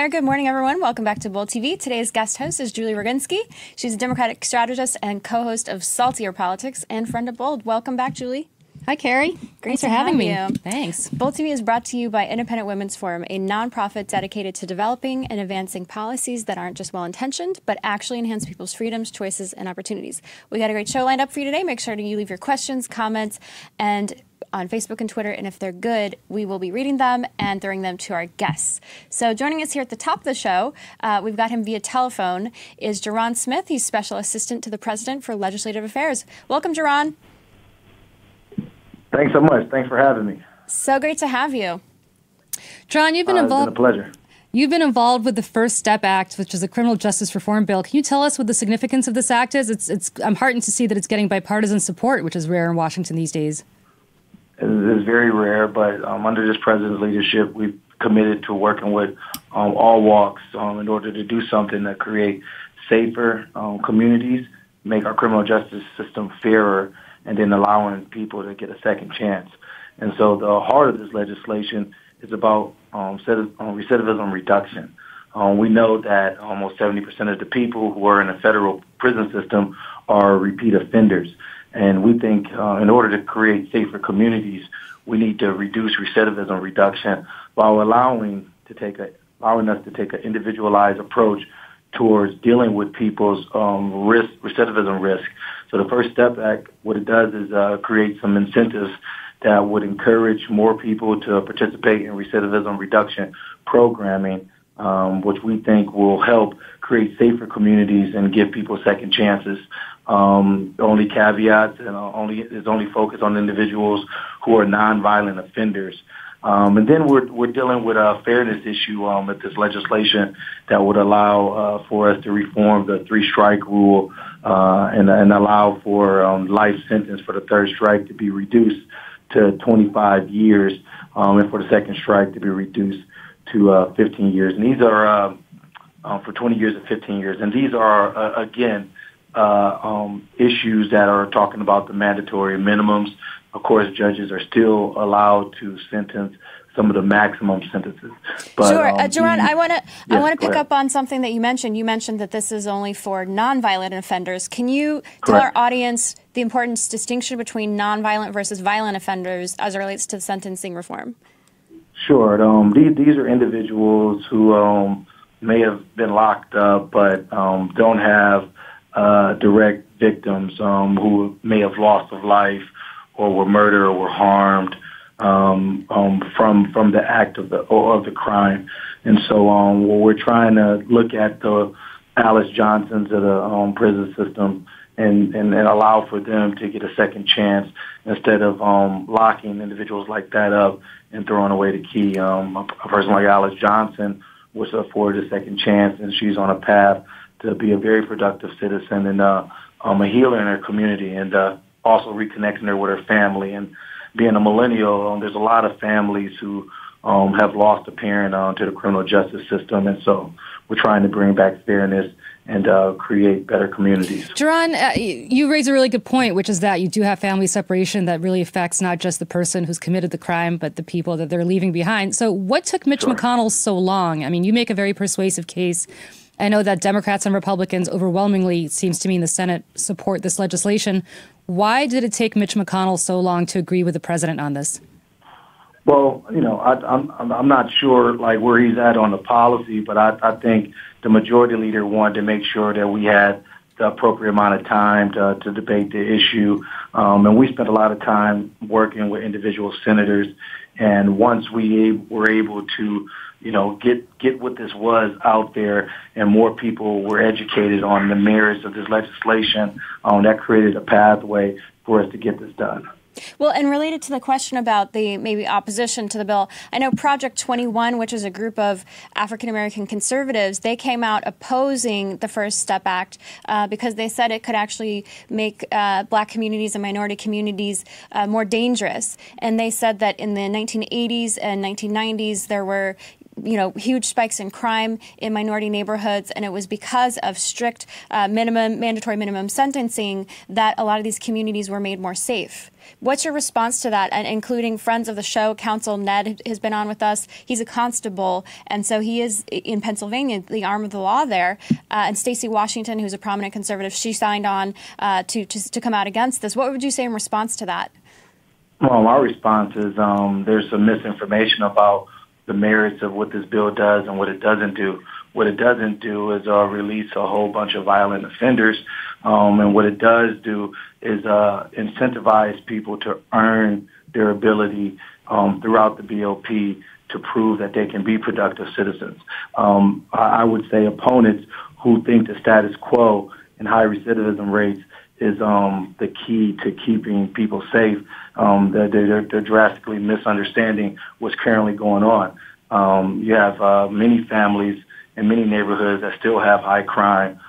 there. Good morning, everyone. Welcome back to Bold TV. Today's guest host is Julie Roginsky. She's a Democratic strategist and co-host of Saltier Politics and friend of Bold. Welcome back, Julie. Hi, Carrie. Great Thanks for having me. Thanks. Bold TV is brought to you by Independent Women's Forum, a nonprofit dedicated to developing and advancing policies that aren't just well-intentioned, but actually enhance people's freedoms, choices, and opportunities. We got a great show lined up for you today. Make sure you leave your questions, comments, and on Facebook and Twitter, and if they're good, we will be reading them and throwing them to our guests. So joining us here at the top of the show, we've got him via telephone, is Jerron Smith. He's Special Assistant to the President for Legislative Affairs. Welcome, Jerron. Thanks so much. Thanks for having me. So great to have you. Jerron, you've been involved. It's been a pleasure. You've been involved with the First Step Act, which is a criminal justice reform bill. Can you tell us what the significance of this act is? I'm heartened to see that it's getting bipartisan support, which is rare in Washington these days. It is very rare, but under this president's leadership, we've committed to working with all walks in order to do something that create safer communities, make our criminal justice system fairer, and then allowing people to get a second chance. And so the heart of this legislation is about recidivism reduction. We know that almost 70% of the people who are in the federal prison system are repeat offenders. And we think in order to create safer communities, we need to reduce recidivism reduction while allowing us to take an individualized approach towards dealing with people's recidivism risk. So the First Step Act, what it does is create some incentives that would encourage more people to participate in recidivism reduction programming, which we think will help create safer communities and give people second chances. The only caveats and is only focused on individuals who are nonviolent offenders. And then we're dealing with a fairness issue with this legislation that would allow for us to reform the three-strike rule and allow for life sentence for the third strike to be reduced to 25 years and for the second strike to be reduced to 15 years. And these are for 20 years and 15 years. And these are, again, issues that are talking about the mandatory minimums. Of course, judges are still allowed to sentence some of the maximum sentences. But, sure, Jerron, I want to pick up on something that you mentioned. You mentioned that this is only for nonviolent offenders. Can you tell our audience the important distinction between nonviolent versus violent offenders as it relates to sentencing reform? Sure. These are individuals who may have been locked up but don't have direct victims who may have lost of life or were murdered or were harmed from the act of the crime. And so we're trying to look at the Alice Johnsons of the prison system and allow for them to get a second chance instead of locking individuals like that up and throwing away the key. A person like Alice Johnson was afforded a second chance, and she's on a path to be a very productive citizen and a healer in her community, and also reconnecting her with her family. And being a millennial, there's a lot of families who have lost a parent to the criminal justice system, and so we're trying to bring back fairness and create better communities. Jerron, you raise a really good point, which is that you do have family separation that really affects not just the person who's committed the crime, but the people that they're leaving behind. So what took Mitch McConnell so long? I mean, you make a very persuasive case. I know that Democrats and Republicans overwhelmingly, it seems to me, in the Senate support this legislation. Why did it take Mitch McConnell so long to agree with the president on this? Well, I'm not sure where he's at on the policy, but I think the majority leader wanted to make sure that we had the appropriate amount of time to debate the issue. And we spent a lot of time working with individual senators. And once we were able to, get what this was out there and more people were educated on the merits of this legislation, that created a pathway for us to get this done. Well, and related to the question about the maybe opposition to the bill, I know Project 21, which is a group of African-American conservatives, they came out opposing the First Step Act because they said it could actually make black communities and minority communities more dangerous. And they said that in the 1980s and 1990s, there were huge spikes in crime in minority neighborhoods, and it was because of strict mandatory minimum sentencing that a lot of these communities were made more safe. What's your response to that? And including friends of the show, Counsel Ned has been on with us. He's a constable, and so he is in Pennsylvania, the arm of the law there. And Stacey Washington, who's a prominent conservative, she signed on to come out against this. What would you say in response to that? Well, my response is there's some misinformation about the merits of what this bill does and what it doesn't do. What it doesn't do is release a whole bunch of violent offenders, and what it does do is incentivize people to earn their ability throughout the BOP to prove that they can be productive citizens. I would say opponents who think the status quo and high recidivism rates is the key to keeping people safe. They're drastically misunderstanding what's currently going on. You have many families in many neighborhoods that still have high crime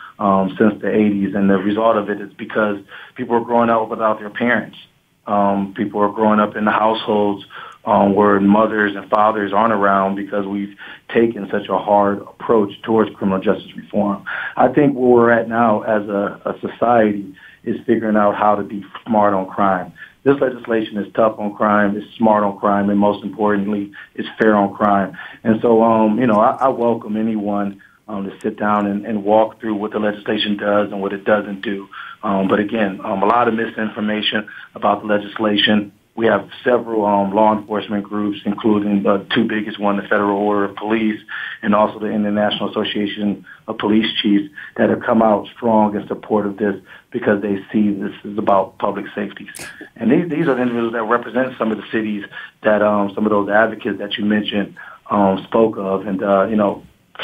since the 80s, and the result of it is because people are growing up without their parents. People are growing up in the households where mothers and fathers aren't around because we've taken such a hard approach towards criminal justice reform. I think where we're at now as a society is figuring out how to be smart on crime. This legislation is tough on crime, it's smart on crime, and most importantly, it's fair on crime. And so, I welcome anyone to sit down and walk through what the legislation does and what it doesn't do. But again, a lot of misinformation about the legislation. We have several law enforcement groups, including the two biggest one, the Federal Order of Police, and also the International Association of Police Chiefs, that have come out strong in support of this because they see this is about public safety. And these are the individuals that represent some of the cities that some of those advocates that you mentioned spoke of. And,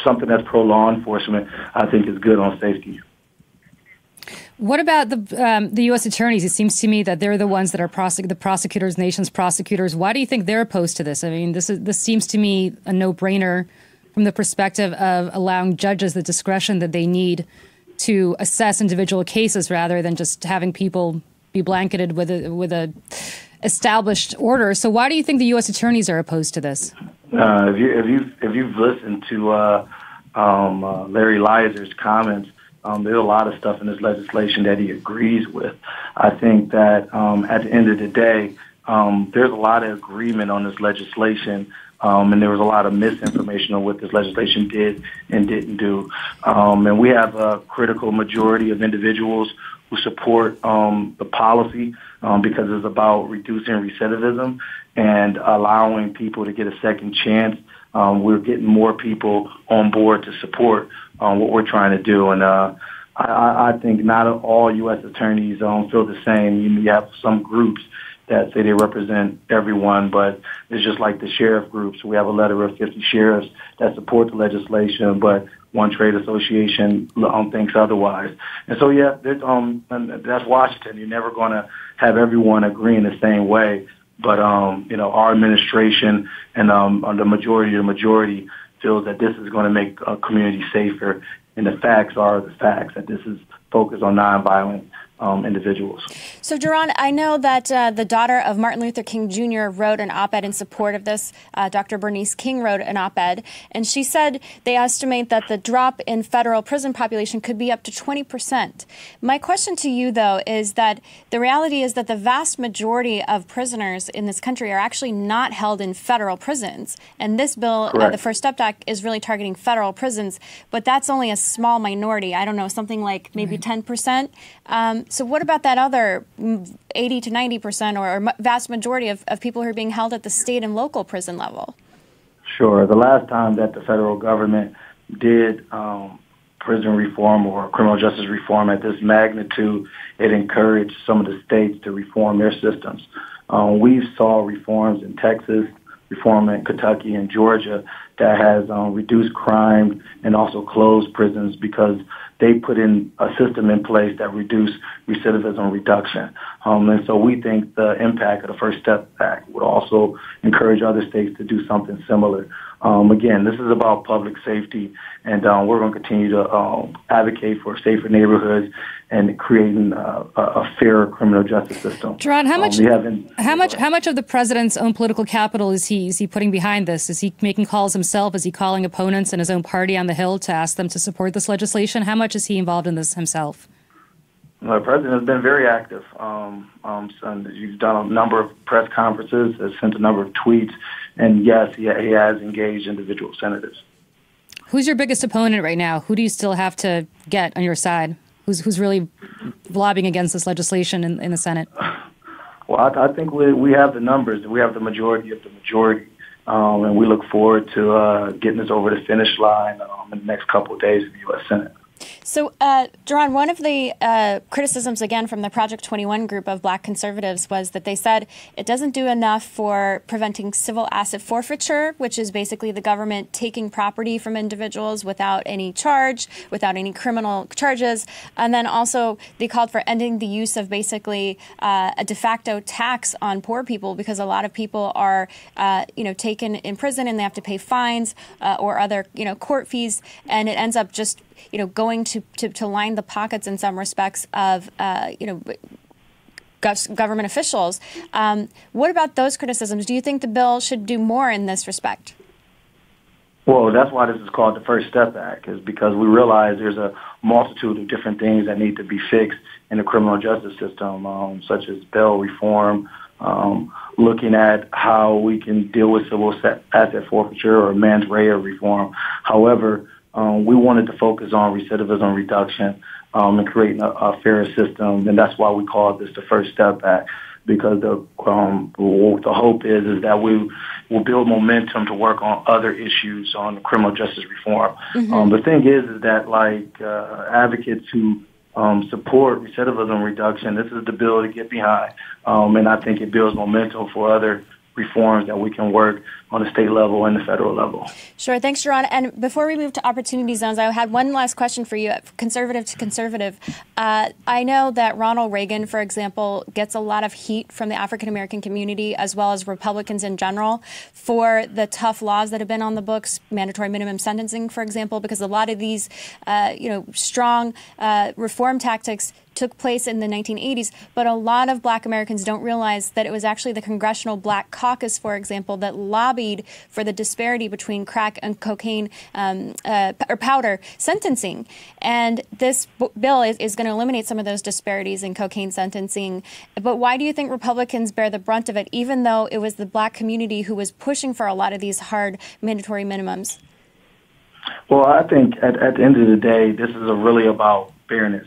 something that's pro-law enforcement, I think, is good on safety. What about the U.S. attorneys? It seems to me that they're the ones that are the prosecutors, nation's prosecutors. Why do you think they're opposed to this? I mean, this seems to me a no-brainer from the perspective of allowing judges the discretion that they need to assess individual cases rather than just having people be blanketed with a established order. So why do you think the U.S. attorneys are opposed to this? If you've listened to Larry Leiser's comments, there's a lot of stuff in this legislation that he agrees with. I think that at the end of the day, there's a lot of agreement on this legislation, and there was a lot of misinformation on what this legislation did and didn't do. And we have a critical majority of individuals who support the policy because it's about reducing recidivism and allowing people to get a second chance. We're getting more people on board to support what we're trying to do. And I think not all U.S. attorneys feel the same. You have some groups that say they represent everyone, but it's just like the sheriff groups. We have a letter of 50 sheriffs that support the legislation, but one trade association thinks otherwise. And so, that's Washington. You're never going to have everyone agree in the same way. But, our administration and the majority feels that this is going to make a community safer. And the facts are the facts, that this is focused on nonviolent individuals. So, Duran, I know that the daughter of Martin Luther King Jr. wrote an op-ed in support of this. Dr. Bernice King wrote an op-ed, and she said they estimate that the drop in federal prison population could be up to 20%. My question to you, though, is that the reality is that the vast majority of prisoners in this country are actually not held in federal prisons. And this bill, the First Step Act, is really targeting federal prisons, but that's only a small minority. I don't know, something like maybe 10%. So what about that other 80 to 90% or vast majority of people who are being held at the state and local prison level? Sure. The last time that the federal government did prison reform or criminal justice reform at this magnitude, it encouraged some of the states to reform their systems. We saw reforms in Texas, reform in Kentucky and Georgia that has reduced crime and also closed prisons because they put in a system in place that reduced recidivism reduction. And so we think the impact of the First Step Act would also encourage other states to do something similar. Again, this is about public safety, and we're going to continue to advocate for safer neighborhoods and creating a fairer criminal justice system. Duran, how much of the president's own political capital is he putting behind this? Is he making calls himself? himself? Is he calling opponents in his own party on the Hill to ask them to support this legislation? How much is he involved in this himself? The president has been very active. He's done a number of press conferences, has sent a number of tweets, and yes, he has engaged individual senators. Who's your biggest opponent right now? Who do you still have to get on your side? Who's really lobbying against this legislation in the Senate? Well, I think we have the numbers. We have the majority of the majority, and we look forward to getting this over the finish line in the next couple of days in the U.S. Senate. So, Duran, one of the criticisms, again, from the Project 21 group of black conservatives was that they said it doesn't do enough for preventing civil asset forfeiture, which is basically the government taking property from individuals without any charge, without any criminal charges. And then also they called for ending the use of basically a de facto tax on poor people, because a lot of people are, taken in prison and they have to pay fines or other, court fees. And it ends up just going to line the pockets in some respects of, government officials. What about those criticisms? Do you think the bill should do more in this respect? Well, that's why this is called the First Step Act, is because we realize there's a multitude of different things that need to be fixed in the criminal justice system, such as bail reform, looking at how we can deal with civil asset forfeiture or mens rea reform. However, we wanted to focus on recidivism reduction and creating a fairer system, and that's why we call this the First Step Act, because the hope is that we will build momentum to work on other issues on criminal justice reform. Mm-hmm. The thing is that advocates who support recidivism reduction, this is the bill to get behind, and I think it builds momentum for other reforms that we can work on the state level and the federal level. Sure. Thanks, Sharon. And before we move to opportunity zones, I had one last question for you, conservative to conservative. I know that Ronald Reagan, for example, gets a lot of heat from the African-American community as well as Republicans in general for the tough laws that have been on the books, mandatory minimum sentencing, for example, because a lot of these, strong reform tactics took place in the 1980s, but a lot of black Americans don't realize that it was actually the Congressional Black Caucus, for example, that lobbied for the disparity between crack and cocaine or powder sentencing. And this bill is going to eliminate some of those disparities in cocaine sentencing. But why do you think Republicans bear the brunt of it, even though it was the black community who was pushing for a lot of these hard mandatory minimums? Well, I think at the end of the day, this is really about fairness.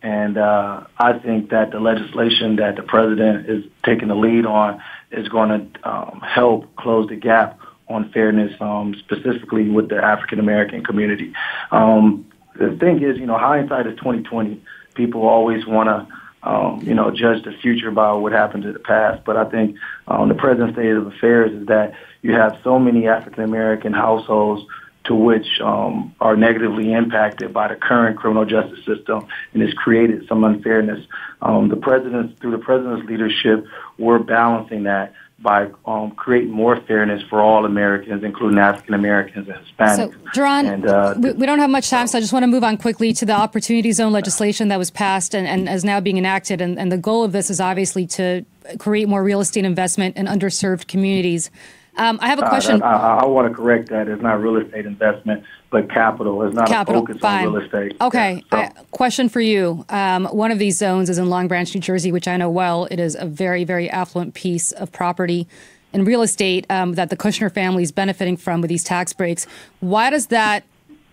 And I think that the legislation that the president is taking the lead on is going to help close the gap on fairness, specifically with the African-American community. The thing is, hindsight is 20/20. People always want to, judge the future by what happened in the past. But I think the present state of affairs is that you have so many African-American households to which are negatively impacted by the current criminal justice system, and it's created some unfairness. Through the president's leadership, we're balancing that by creating more fairness for all Americans, including African Americans and Hispanics. So, Duran, we don't have much time, so I just want to move on quickly to the Opportunity Zone legislation that was passed and is now being enacted. And the goal of this is obviously to create more real estate investment in underserved communities. I have a question. I want to correct that. It's not real estate investment, but capital. It's not a focus on real estate. Okay. Yeah, so. Question for you. One of these zones is in Long Branch, New Jersey, which I know well. It is a very, very affluent piece of property and real estate that the Kushner family is benefiting from with these tax breaks. Why does that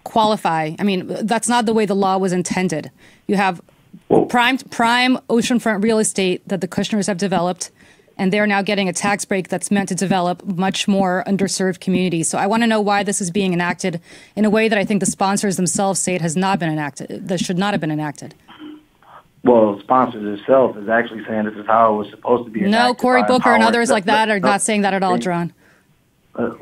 qualify? I mean, that's not the way the law was intended. You have prime oceanfront real estate that the Kushners have developed, and they're now getting a tax break that's meant to develop much more underserved communities. So I want to know why this is being enacted in a way that I think the sponsors themselves say it has not been enacted, that should not have been enacted. Well, the sponsors itself is actually saying this is how it was supposed to be enacted. No, Cory Booker and others like that are not saying that at all, Duran.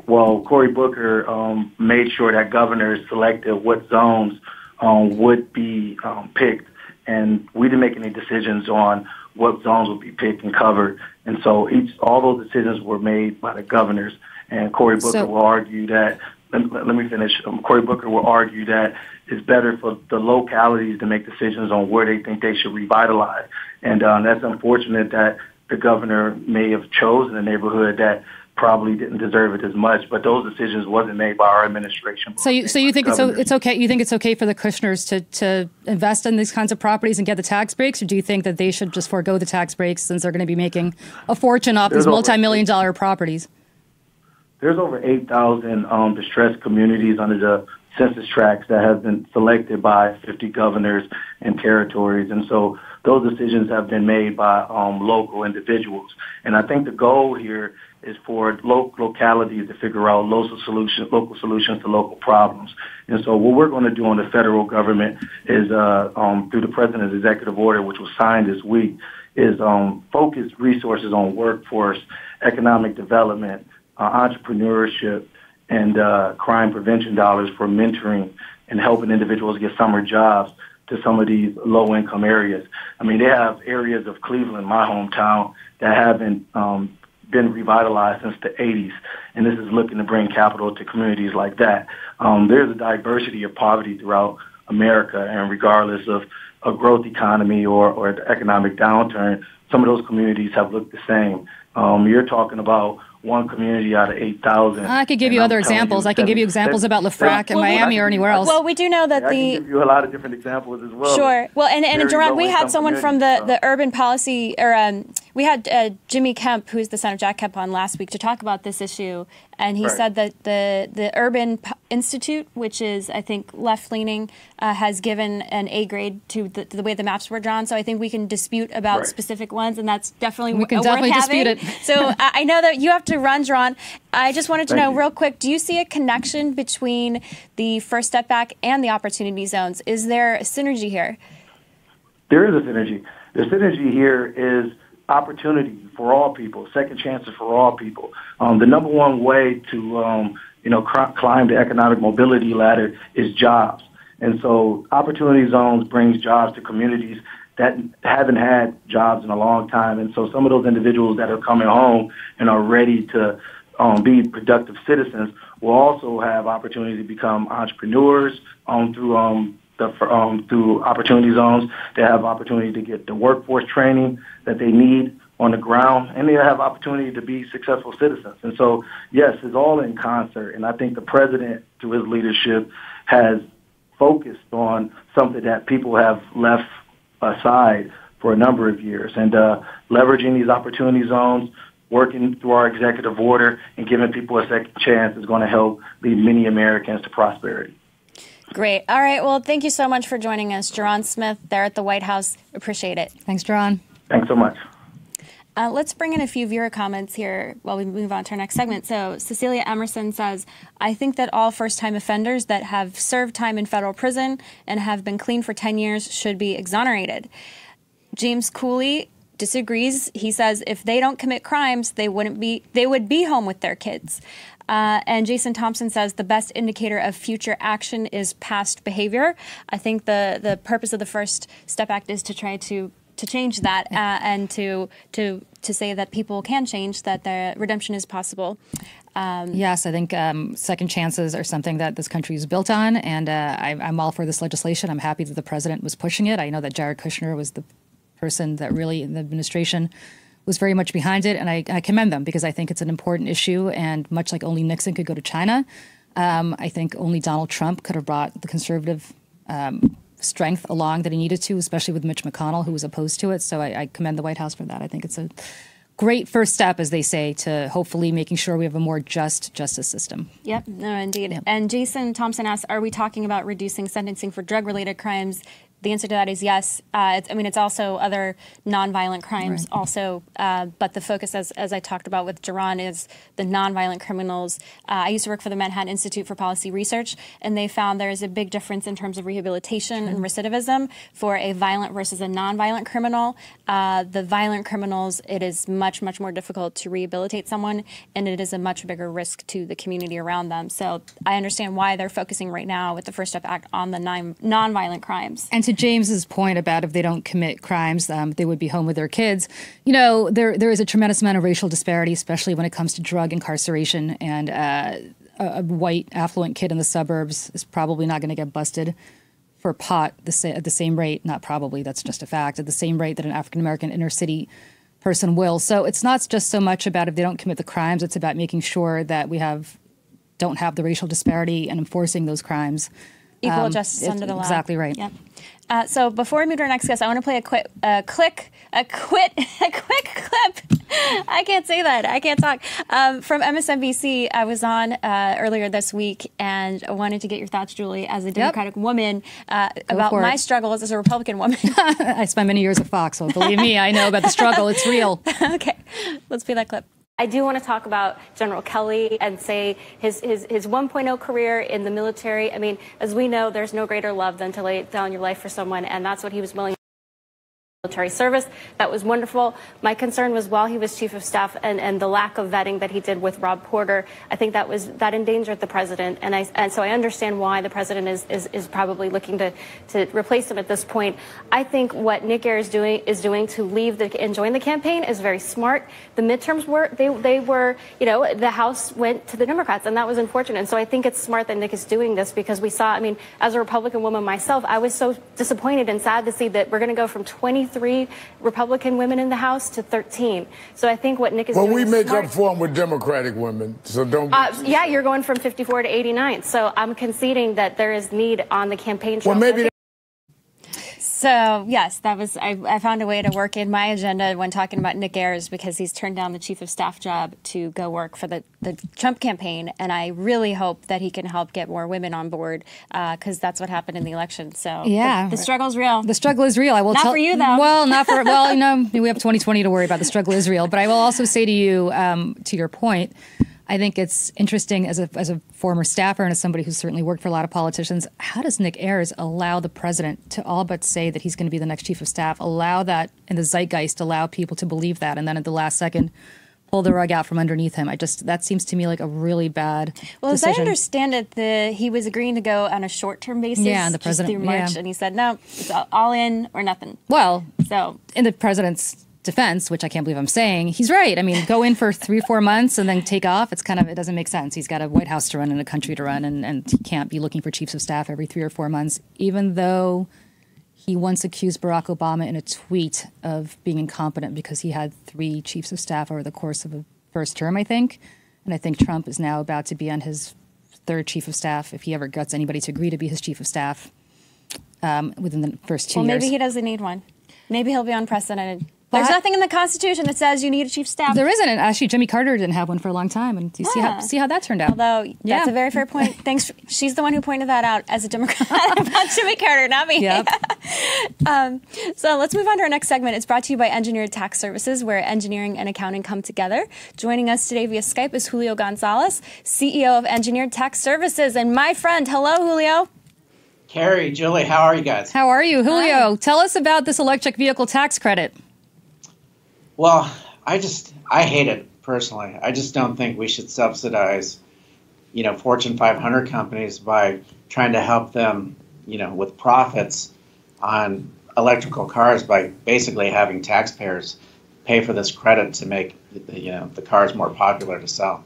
Well, Cory Booker made sure that governors selected what zones would be picked, and we didn't make any decisions on what zones would be picked and covered. And so all those decisions were made by the governors. And Cory Booker will argue that, let me finish. Cory Booker will argue that it's better for the localities to make decisions on where they think they should revitalize. And that's unfortunate that the governor may have chosen a neighborhood that probably didn't deserve it as much, but those decisions wasn't made by our administration. So you think it's okay? You think it's okay for the Kushners to invest in these kinds of properties and get the tax breaks, or do you think that they should just forego the tax breaks since they're going to be making a fortune off these multi-million-dollar properties? There's over 8,000 distressed communities under the census tracts that have been selected by 50 governors and territories, and so those decisions have been made by local individuals. And I think the goal here is for localities to figure out local solutions to local problems. And so what we're going to do on the federal government is, through the president's executive order, which was signed this week, is focus resources on workforce, economic development, entrepreneurship, and crime prevention dollars for mentoring and helping individuals get summer jobs to some of these low-income areas. I mean, they have areas of Cleveland, my hometown, that haven't been revitalized since the 80s, and this is looking to bring capital to communities like that. There's a diversity of poverty throughout America, and regardless of a growth economy or the economic downturn, some of those communities have looked the same. You're talking about one community out of 8,000. I could give you other examples. I can give you examples about Lafrac and Miami or anywhere else. Well, we do know that I can give you a lot of different examples as well. Sure. Well, and Gerard, we had someone from the urban policy, or we had Jimmy Kemp, who's the son of Jack Kemp, on last week to talk about this issue, and he said that the Urban Institute, which is, I think, left-leaning, has given an A grade to the way the maps were drawn. So I think we can dispute about specific ones, and that's definitely we can definitely dispute it. So I know that you have to run, Jaron. I just wanted to know real quick, do you see a connection between the First Step Back and the Opportunity Zones? Is there a synergy here? There is a synergy. The synergy here is opportunity for all people, second chances for all people. The number one way to climb the economic mobility ladder is jobs. And so Opportunity Zones brings jobs to communities that haven't had jobs in a long time. And so some of those individuals that are coming home and are ready to be productive citizens will also have opportunity to become entrepreneurs through Opportunity Zones. They have opportunity to get the workforce training that they need on the ground, and they have opportunity to be successful citizens. And so, yes, it's all in concert. And I think the president, through his leadership, has focused on something that people have left aside for a number of years. And leveraging these Opportunity Zones, working through our executive order, and giving people a second chance is going to help lead many Americans to prosperity. Great. All right. Well, thank you so much for joining us, Jaron Smith, there at the White House. Appreciate it. Thanks, Jaron. Thanks so much. Let's bring in a few viewer comments here while we move on to our next segment. So Cecilia Emerson says, I think that all first-time offenders that have served time in federal prison and have been clean for 10 years should be exonerated. James Cooley disagrees. He says if they don't commit crimes, they would be home with their kids. And Jason Thompson says the best indicator of future action is past behavior. I think the purpose of the First Step Act is to try to change that and to say that people can change, that the redemption is possible. Yes, I think second chances are something that this country is built on, and I'm all for this legislation. I'm happy that the president was pushing it. I know that Jared Kushner was the person that really in the administration was very much behind it, and I commend them because I think it's an important issue, and much like only Nixon could go to China, I think only Donald Trump could have brought the conservative strength along that he needed to, especially with Mitch McConnell, who was opposed to it. So I commend the White House for that. I think it's a great first step, as they say, to hopefully making sure we have a more just justice system. Yep, no, indeed. Yep. And Jason Thompson asks, are we talking about reducing sentencing for drug-related crimes? The answer to that is yes. It's also other nonviolent crimes also, but the focus, as I talked about with Jaron, is the nonviolent criminals. I used to work for the Manhattan Institute for Policy Research, and they found there is a big difference in terms of rehabilitation and recidivism for a violent versus a nonviolent criminal. The violent criminals, it is much, much more difficult to rehabilitate someone, and it is a much bigger risk to the community around them. So I understand why they're focusing right now with the First Step Act on the nonviolent crimes. And to James's point about if they don't commit crimes, they would be home with their kids. You know, there is a tremendous amount of racial disparity, especially when it comes to drug incarceration. And a white affluent kid in the suburbs is probably not going to get busted for pot at the same rate. Not probably, that's just a fact. At the same rate that an African American inner city person will. So it's not just so much about if they don't commit the crimes, it's about making sure that we don't have the racial disparity and enforcing those crimes. Equal justice under the law. Exactly right. Yep. So before we move to our next guest, I want to play a quick clip. I can't say that. I can't talk. From MSNBC, I was on earlier this week, and I wanted to get your thoughts, Julie, as a Democratic woman, about my struggles as a Republican woman. I spent many years at Fox, so believe me, I know about the struggle. It's real. Okay, let's play that clip. I do want to talk about General Kelly and say his 1.0 career in the military. I mean, as we know, there's no greater love than to lay down your life for someone, and that's what he was willing to do. Military service. That was wonderful. My concern was while he was chief of staff and the lack of vetting that he did with Rob Porter, I think that endangered the president. And so I understand why the president is probably looking to replace him at this point. I think what Nick Ayers is doing to leave and join the campaign is very smart. The midterms were the House went to the Democrats, and that was unfortunate. And so I think it's smart that Nick is doing this because we saw, I mean, as a Republican woman myself, I was so disappointed and sad to see that we're going to go from 23 Republican women in the House to 13. So I think what Nick is doing. Well, we is make smart. up for them with Democratic women, so don't. Yeah, you're going from 54 to 89. So I'm conceding that there is need on the campaign trail. Well, maybe. So, yes, I found a way to work in my agenda when talking about Nick Ayers because he's turned down the chief of staff job to go work for the Trump campaign. And I really hope that he can help get more women on board because that's what happened in the election. So, yeah, the struggle's real. The struggle is real. I will not for you, though. Well, not for, well, we have 2020 to worry about. The struggle is real. But I will also say to you, to your point, I think it's interesting as a former staffer and as somebody who's certainly worked for a lot of politicians, how does Nick Ayers allow the president to all but say that he's going to be the next chief of staff, allow that in the zeitgeist, allow people to believe that, and then at the last second pull the rug out from underneath him? That seems to me like a really bad Well, decision. as I understand it, he was agreeing to go on a short-term basis and the president, just through March, and he said, no, it's all in or nothing. Well, so in the president's defense, which I can't believe I'm saying, he's right. I mean, go in for 3 or 4 months and then take off. It doesn't make sense. He's got a White House to run and a country to run, and he can't be looking for chiefs of staff every 3 or 4 months, even though he once accused Barack Obama in a tweet of being incompetent because he had 3 chiefs of staff over the course of a first term, I think. And I think Trump is now about to be on his 3rd chief of staff, if he ever gets anybody to agree to be his chief of staff within the first 2 years. Well, maybe he doesn't need one. Maybe he'll be unprecedented. There's nothing in the Constitution that says you need a chief of staff. There isn't. And actually, Jimmy Carter didn't have one for a long time. And you see how that turned out. Although, that's a very fair point. Thanks. She's the one who pointed that out as a Democrat about Jimmy Carter, not me. Yep. So let's move on to our next segment. It's brought to you by Engineered Tax Services, where engineering and accounting come together. Joining us today via Skype is Julio Gonzalez, CEO of Engineered Tax Services. And my friend, hello, Julio. Carrie, Julie, how are you guys? How are you? Julio, tell us about this electric vehicle tax credit. Well, I hate it personally. I just don't think we should subsidize, Fortune 500 companies by trying to help them, with profits on electrical cars by basically having taxpayers pay for this credit to make, the cars more popular to sell.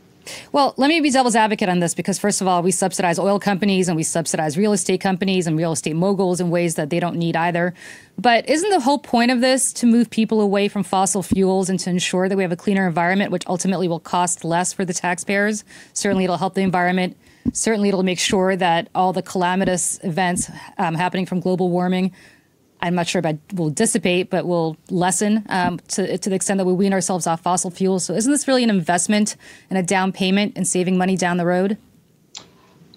Well, let me be devil's advocate on this because, first of all, we subsidize oil companies and we subsidize real estate companies and real estate moguls in ways that they don't need either. But isn't the whole point of this to move people away from fossil fuels and to ensure that we have a cleaner environment, which ultimately will cost less for the taxpayers? Certainly, it'll help the environment. Certainly, it'll make sure that all the calamitous events happening from global warming, I'm not sure about will dissipate, but will lessen to the extent that we wean ourselves off fossil fuels. So isn't this really an investment and a down payment and saving money down the road?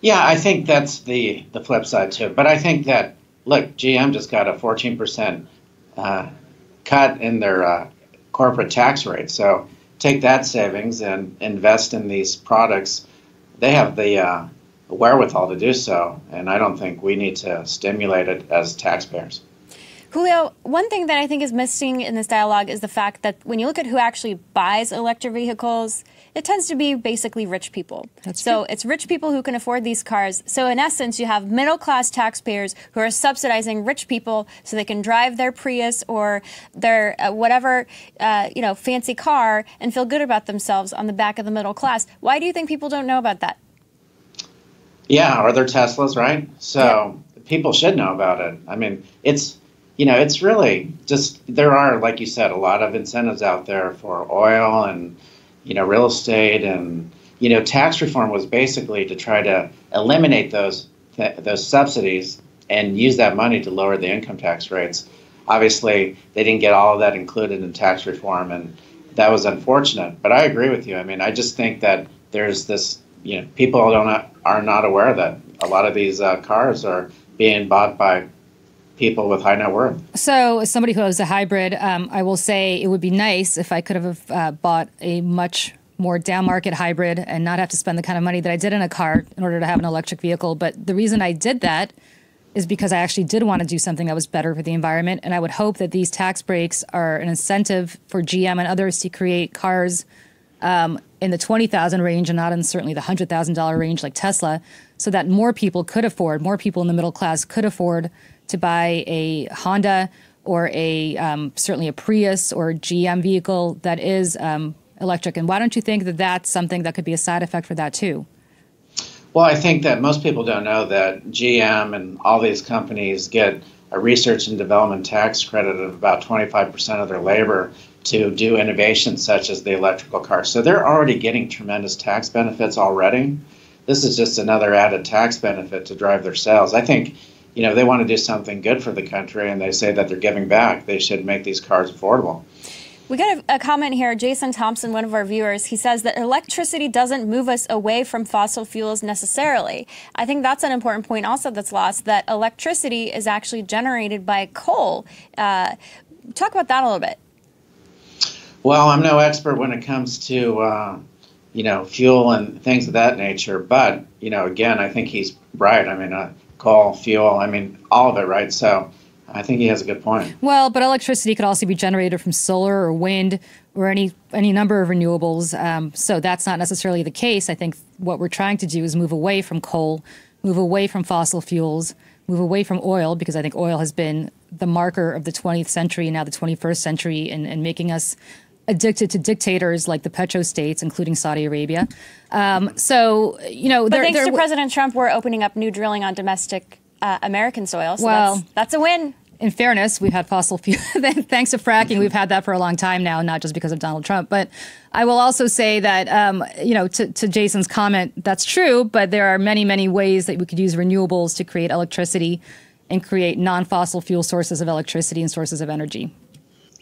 Yeah, I think that's the flip side too. But I think that, look, GM just got a 14% cut in their corporate tax rate. So take that savings and invest in these products. They have the wherewithal to do so. And I don't think we need to stimulate it as taxpayers. Julio, one thing that I think is missing in this dialogue is the fact that when you look at who actually buys electric vehicles, it tends to be basically rich people. That's so true. It's rich people who can afford these cars. So in essence, you have middle-class taxpayers who are subsidizing rich people so they can drive their Prius or their whatever fancy car and feel good about themselves on the back of the middle class. Why do you think people don't know about that? Yeah, or their Teslas, right? So people should know about it. I mean, it's really just, there are, like you said, a lot of incentives out there for oil and, real estate, and, tax reform was basically to try to eliminate those subsidies and use that money to lower the income tax rates. Obviously, they didn't get all of that included in tax reform, and that was unfortunate. But I agree with you. I mean, I just think that there's this, people are not aware that a lot of these cars are being bought by people with high net worth. So as somebody who owns a hybrid, I will say it would be nice if I could have bought a much more down market hybrid and not have to spend the kind of money that I did in a car in order to have an electric vehicle. But the reason I did that is because I actually did want to do something that was better for the environment. And I would hope that these tax breaks are an incentive for GM and others to create cars in the $20,000 range and not in certainly the $100,000 range like Tesla, so that more people in the middle class could afford to buy a Honda or certainly a Prius or GM vehicle that is electric. And why don't you think that that's something that could be a side effect for that too? Well, I think that most people don't know that GM and all these companies get a research and development tax credit of about 25% of their labor to do innovations such as the electrical car. So they're already getting tremendous tax benefits already. This is just another added tax benefit to drive their sales. I think, they want to do something good for the country, and they say that they're giving back. They should make these cars affordable. We got a comment here. Jason Thompson, one of our viewers, he says that electricity doesn't move us away from fossil fuels necessarily. I think that's an important point also that's lost, that electricity is actually generated by coal. Talk about that a little bit. Well, I'm no expert when it comes to, fuel and things of that nature. But, again, I think he's right. I mean, coal, fuel, all of it, right? So I think he has a good point. Well, but electricity could also be generated from solar or wind or any number of renewables. So that's not necessarily the case. I think what we're trying to do is move away from coal, move away from fossil fuels, move away from oil, because I think oil has been the marker of the 20th century, now the 21st century, in making us addicted to dictators like the petrostates, including Saudi Arabia. But thanks to President Trump, we're opening up new drilling on domestic American soil. So that's a win. In fairness, we've had fossil fuel. Thanks to fracking, we've had that for a long time now, not just because of Donald Trump. But I will also say that, to Jason's comment, that's true. But there are many, many ways that we could use renewables to create electricity and create non-fossil fuel sources of electricity and sources of energy.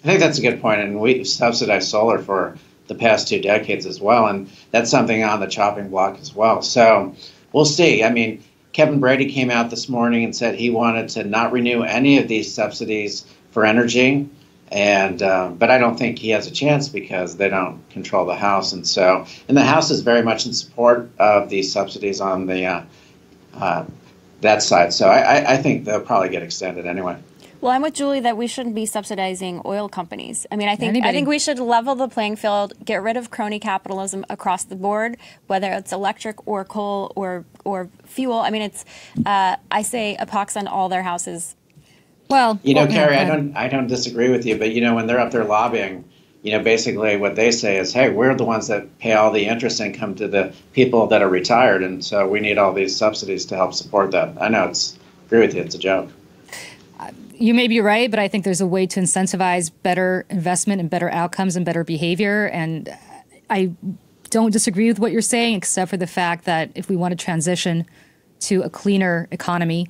I think that's a good point, and we've subsidized solar for the past 2 decades as well, and that's something on the chopping block as well. So we'll see. I mean, Kevin Brady came out this morning and said he wanted to not renew any of these subsidies for energy, and but I don't think he has a chance because they don't control the House, and the House is very much in support of these subsidies on the that side. So I think they'll probably get extended anyway. Well, I'm with Julie that we shouldn't be subsidizing oil companies. I mean, I think we should level the playing field, get rid of crony capitalism across the board, whether it's electric or coal or fuel. I mean, it's I say a pox on all their houses. Well, Carrie, I don't disagree with you, but when they're up there lobbying, basically what they say is, hey, we're the ones that pay all the interest income to the people that are retired, and so we need all these subsidies to help support that. I know agree with you, it's a joke. You may be right, but I think there's a way to incentivize better investment and better outcomes and better behavior. And I don't disagree with what you're saying, except for the fact that if we want to transition to a cleaner economy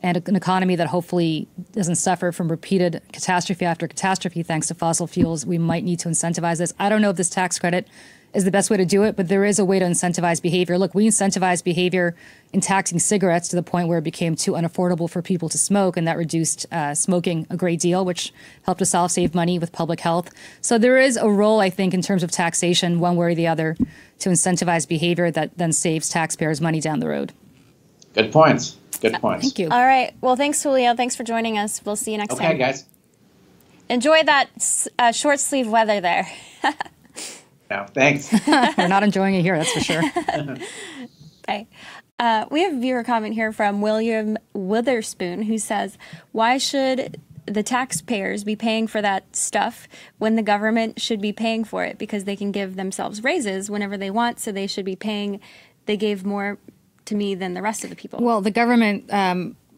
and an economy that hopefully doesn't suffer from repeated catastrophe after catastrophe thanks to fossil fuels, we might need to incentivize this. I don't know if this tax credit is the best way to do it, but there is a way to incentivize behavior. Look, we incentivized behavior in taxing cigarettes to the point where it became too unaffordable for people to smoke, and that reduced smoking a great deal, which helped us all save money with public health. So there is a role, I think, in terms of taxation, one way or the other, to incentivize behavior that then saves taxpayers money down the road. Good points. Good points. Thank you. All right. Well, thanks, Julio. Thanks for joining us. We'll see you next time. Okay, guys. Enjoy that short sleeve weather there. No, thanks. We're not enjoying it here, that's for sure. Bye. We have a viewer comment here from William Witherspoon, who says, why should the taxpayers be paying for that stuff when the government should be paying for it? Because they can give themselves raises whenever they want, so they should be paying. They gave more to me than the rest of the people. Well, the government,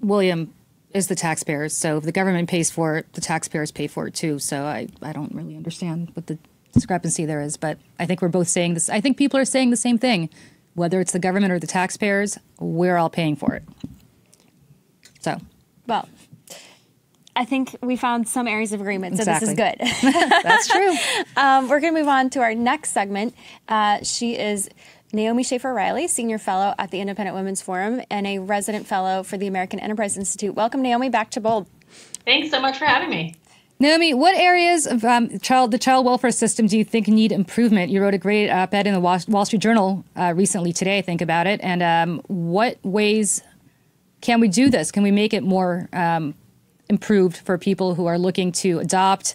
William, is the taxpayers. So if the government pays for it, the taxpayers pay for it too. So I don't really understand what the discrepancy there is, but I think we're both saying this. I think people are saying the same thing, whether it's the government or the taxpayers, we're all paying for it. So, well, I think we found some areas of agreement, so exactly. This is good. That's true. We're going to move on to our next segment. She is Naomi Schaefer Riley, Senior Fellow at the Independent Women's Forum and a Resident Fellow for the American Enterprise Institute. Welcome, Naomi, back to Bold. Thanks so much for having me. Naomi, what areas of the child welfare system do you think need improvement? You wrote a great op-ed in the Wall Street Journal recently today, I think, about it. And what ways can we do this? Can we make it more improved for people who are looking to adopt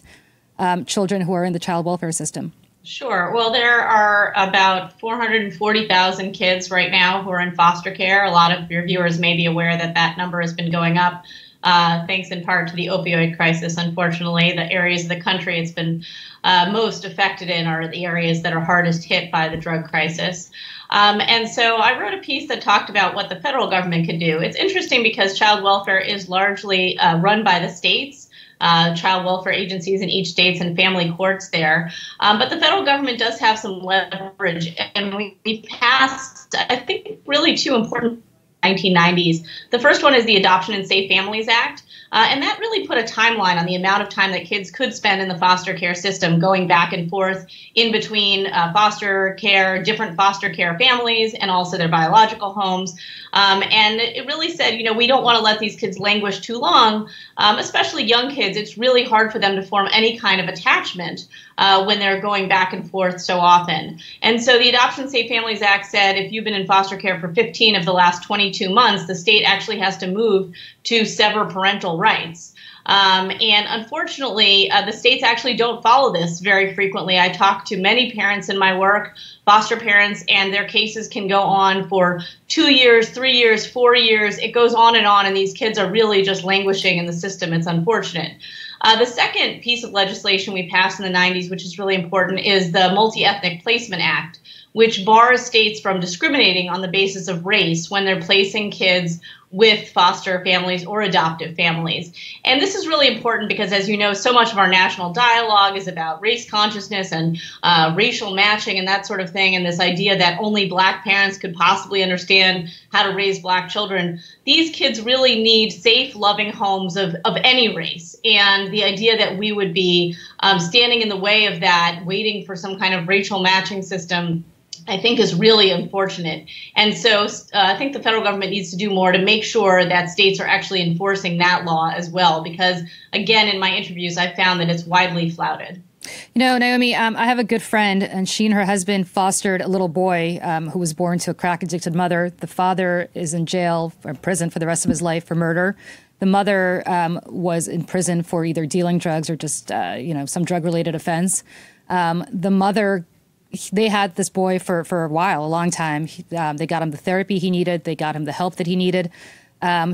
children who are in the child welfare system? Sure. Well, there are about 440,000 kids right now who are in foster care. A lot of your viewers may be aware that that number has been going up. Thanks in part to the opioid crisis. Unfortunately, the areas of the country it's been most affected in are the areas that are hardest hit by the drug crisis. And so I wrote a piece that talked about what the federal government could do. It's interesting because child welfare is largely run by the states, child welfare agencies in each state and family courts there. But the federal government does have some leverage. And we passed, I think, really two important 1990s. The first one is the Adoption and Safe Families Act. And that really put a timeline on the amount of time that kids could spend in the foster care system, going back and forth in between foster care, different foster care families, and also their biological homes. And it really said, you know, we don't want to let these kids languish too long, especially young kids. It's really hard for them to form any kind of attachment when they're going back and forth so often. And so the Adoption Safe Families Act said if you've been in foster care for 15 of the last 22 months, the state actually has to move to sever parental rights. And unfortunately, the states actually don't follow this very frequently. I talk to many parents in my work, foster parents, and their cases can go on for 2 years, 3 years, 4 years. It goes on, and these kids are really just languishing in the system. It's unfortunate. The second piece of legislation we passed in the 90s, which is really important, is the Multi-Ethnic Placement Act, which bars states from discriminating on the basis of race when they're placing kids with foster families or adoptive families. And this is really important because, as you know, so much of our national dialogue is about race consciousness and racial matching and that sort of thing, and this idea that only Black parents could possibly understand how to raise Black children. These kids really need safe, loving homes of any race. And the idea that we would be standing in the way of that, waiting for some kind of racial matching system, I think is really unfortunate. And so I think the federal government needs to do more to make sure that states are actually enforcing that law as well, because, again, in my interviews, I found that it's widely flouted. You know, Naomi, I have a good friend, and she and her husband fostered a little boy who was born to a crack-addicted mother. The father is in jail or prison for the rest of his life for murder. The mother was in prison for either dealing drugs or just, some drug-related offense. The mother, they had this boy for a while, a long time. They got him the therapy he needed. They got him the help that he needed.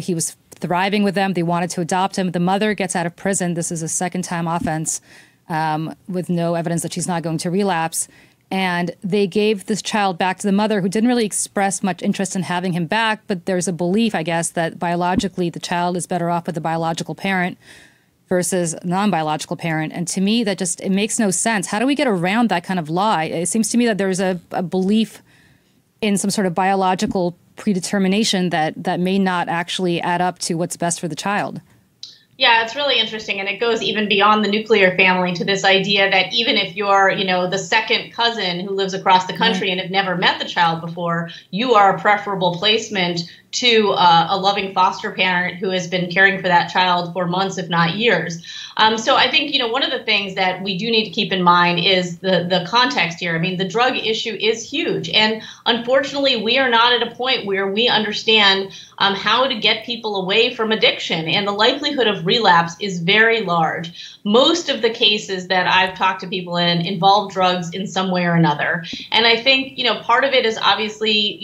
He was thriving with them. They wanted to adopt him. The mother gets out of prison. This is a second-time offense with no evidence that she's not going to relapse. And they gave this child back to the mother, who didn't really express much interest in having him back. But there's a belief, I guess, that biologically the child is better off with the biological parent versus non-biological parent. And to me, that just, it makes no sense. How do we get around that kind of law? It seems to me that there's a belief in some sort of biological predetermination that may not actually add up to what's best for the child. Yeah, it's really interesting, and it goes even beyond the nuclear family to this idea that even if you're, the second cousin who lives across the country and have never met the child before, you are a preferable placement to a loving foster parent who has been caring for that child for months, if not years. So I think, one of the things that we do need to keep in mind is the context here. I mean, the drug issue is huge. And unfortunately, we are not at a point where we understand how to get people away from addiction. And the likelihood of relapse is very large. Most of the cases that I've talked to people in involve drugs in some way or another. And I think, part of it is obviously,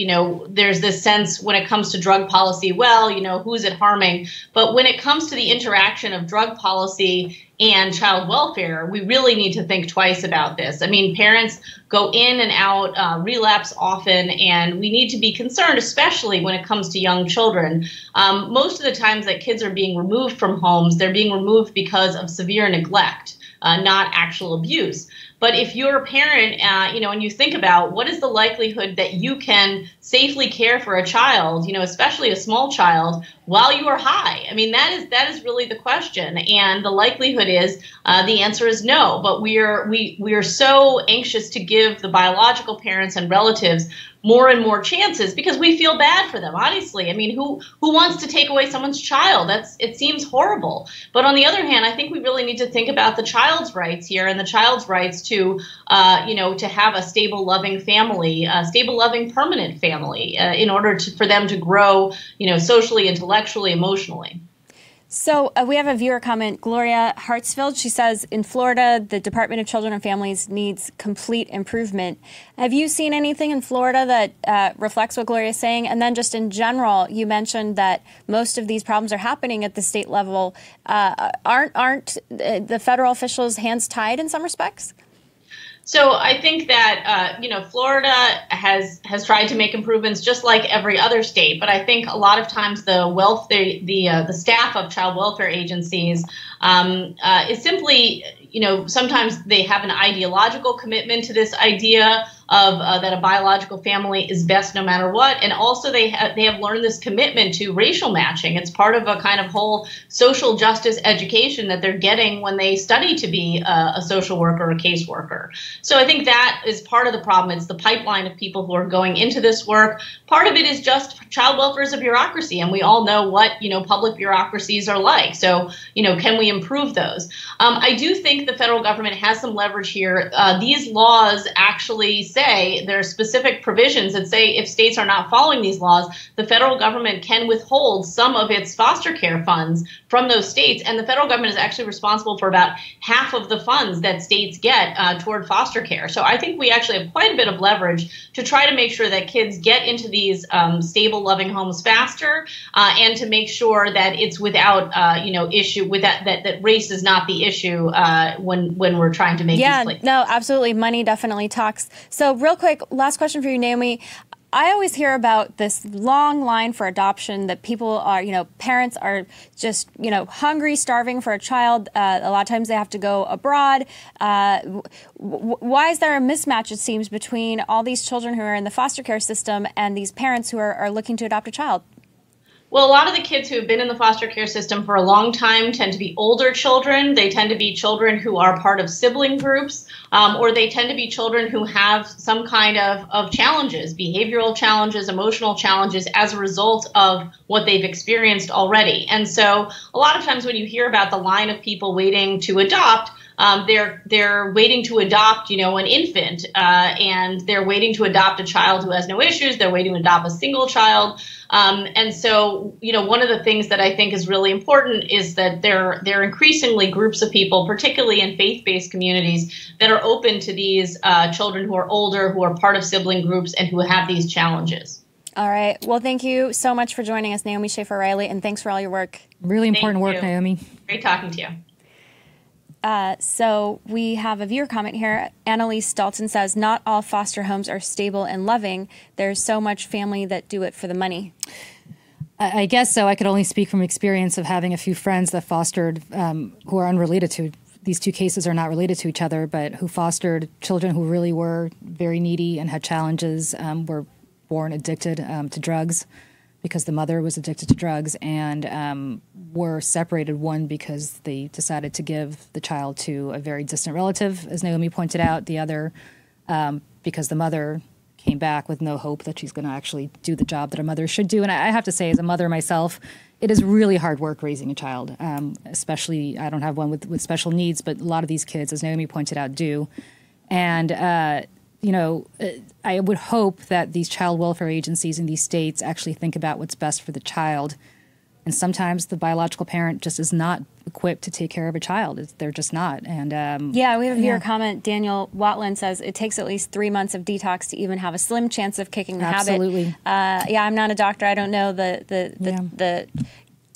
there's this sense when it comes to drug policy, who's it harming? But when it comes to the interaction of drug policy and child welfare, we really need to think twice about this. I mean, parents go in and out, relapse often, and we need to be concerned, especially when it comes to young children. Most of the times that kids are being removed from homes, they're being removed because of severe neglect, not actual abuse. But if you're a parent, and you think about what is the likelihood that you can safely care for a child, especially a small child, while you are high? I mean, that is really the question. And the likelihood is the answer is no. But we are so anxious to give the biological parents and relatives more and more chances because we feel bad for them, honestly. I mean, who wants to take away someone's child? It seems horrible. But on the other hand, I think we really need to think about the child's rights here and the child's rights to have a stable, loving family, a stable, loving, permanent family in order for them to grow, socially, intellectually, emotionally. So we have a viewer comment, Gloria Hartsfield. She says, in Florida, the Department of Children and Families needs complete improvement. Have you seen anything in Florida that reflects what Gloria is saying? And then just in general, you mentioned that most of these problems are happening at the state level. Aren't the federal officials' hands tied in some respects? So I think that Florida has tried to make improvements just like every other state, but I think a lot of times the staff of child welfare agencies is simply sometimes they have an ideological commitment to this idea of that a biological family is best no matter what, and also they have learned this commitment to racial matching. It's part of a kind of whole social justice education that they're getting when they study to be a social worker or a caseworker. So I think that is part of the problem. It's the pipeline of people who are going into this work. Part of it is just child welfare is a bureaucracy, and we all know what public bureaucracies are like. So can we improve those? I do think the federal government has some leverage here. These laws actually say there are specific provisions that say if states are not following these laws, the federal government can withhold some of its foster care funds from those states. And the federal government is actually responsible for about half of the funds that states get toward foster care. So I think we actually have quite a bit of leverage to try to make sure that kids get into these stable, loving homes faster, and to make sure that it's without issue with that race is not the issue when we're trying to make these places. No, absolutely. Money definitely talks. So real quick, last question for you, Naomi. I always hear about this long line for adoption that people are, parents are just, hungry, starving for a child. A lot of times they have to go abroad. Why is there a mismatch, it seems, between all these children who are in the foster care system and these parents who are looking to adopt a child? Well, a lot of the kids who have been in the foster care system for a long time tend to be older children. They tend to be children who are part of sibling groups, or they tend to be children who have some kind of challenges, behavioral challenges, emotional challenges as a result of what they've experienced already. And so a lot of times when you hear about the line of people waiting to adopt, they're waiting to adopt, an infant, and they're waiting to adopt a child who has no issues. They're waiting to adopt a single child. And so, one of the things that I think is really important is that there are increasingly groups of people, particularly in faith-based communities, that are open to these children who are older, who are part of sibling groups, and who have these challenges. All right. Well, thank you so much for joining us, Naomi Schaefer-Riley, and thanks for all your work. Really important work, Naomi. Great talking to you. So we have a viewer comment here. Annalise Dalton says, not all foster homes are stable and loving. There's so much family that do it for the money. I guess so. I could only speak from experience of having a few friends that fostered who are unrelated to. These two cases are not related to each other, but who fostered children who really were very needy and had challenges, were born addicted to drugs because the mother was addicted to drugs, and were separated, one because they decided to give the child to a very distant relative, as Naomi pointed out, the other because the mother came back with no hope that she's going to actually do the job that a mother should do. And I have to say, as a mother myself, it is really hard work raising a child, especially I don't have one with special needs, but a lot of these kids, as Naomi pointed out, do. And I would hope that these child welfare agencies in these states actually think about what's best for the child. And sometimes the biological parent just is not equipped to take care of a child. They're just not. And we have a viewer comment. Daniel Watland says it takes at least 3 months of detox to even have a slim chance of kicking the habit. Absolutely. I'm not a doctor. I don't know the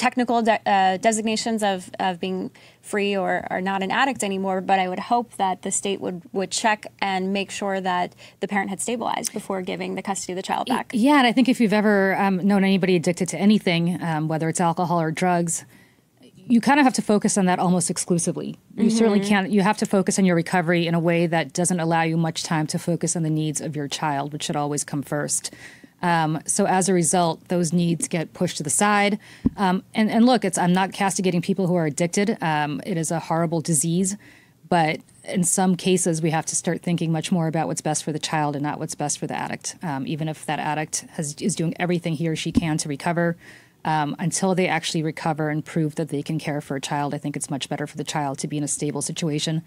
technical designations of being free or not an addict anymore, but I would hope that the state would check and make sure that the parent had stabilized before giving the custody of the child back. Yeah, and I think if you've ever known anybody addicted to anything, whether it's alcohol or drugs, you kind of have to focus on that almost exclusively. You certainly can't. You have to focus on your recovery in a way that doesn't allow you much time to focus on the needs of your child, which should always come first. So as a result, those needs get pushed to the side. And look, I'm not castigating people who are addicted. It is a horrible disease. But in some cases, we have to start thinking much more about what's best for the child and not what's best for the addict. Even if that addict is doing everything he or she can to recover, until they actually recover and prove that they can care for a child, I think it's much better for the child to be in a stable situation.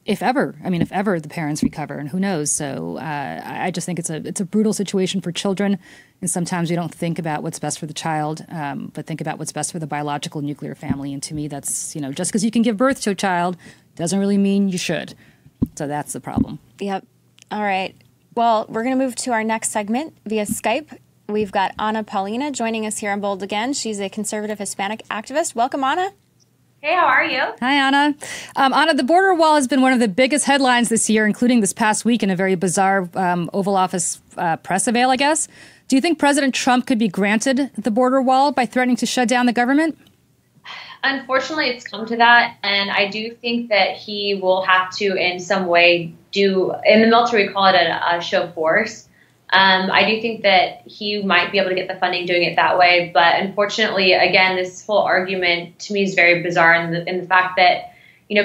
If ever the parents recover, and who knows? So I just think it's a brutal situation for children, and sometimes we don't think about what's best for the child, but think about what's best for the biological nuclear family. And to me, that's, just because you can give birth to a child doesn't really mean you should. So that's the problem. Yep. All right. Well, we're going to move to our next segment via Skype. We've got Paulina joining us here on Bold again. She's a conservative Hispanic activist. Welcome, Anna. Hey, how are you? Hi, Anna. Anna, the border wall has been one of the biggest headlines this year, including this past week in a very bizarre Oval Office press avail, I guess. Do you think President Trump could be granted the border wall by threatening to shut down the government? Unfortunately, it's come to that, and I do think that he will have to, in some way, in the military, we call it a show force. I do think that he might be able to get the funding doing it that way. But unfortunately, again, this whole argument to me is very bizarre in the fact that,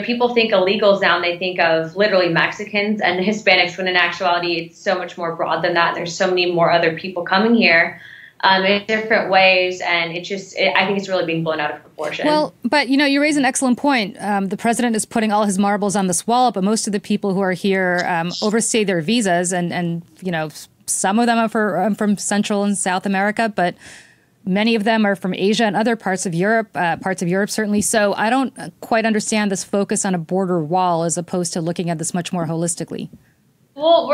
people think illegals now and they think of literally Mexicans and Hispanics, when in actuality, it's so much more broad than that. And there's so many more other people coming here in different ways. And I think it's really being blown out of proportion. Well, but, you raise an excellent point. The president is putting all his marbles on this wall, but most of the people who are here overstay their visas and some of them are from Central and South America, but many of them are from Asia and other parts of Europe certainly. So I don't quite understand this focus on a border wall as opposed to looking at this much more holistically. Well,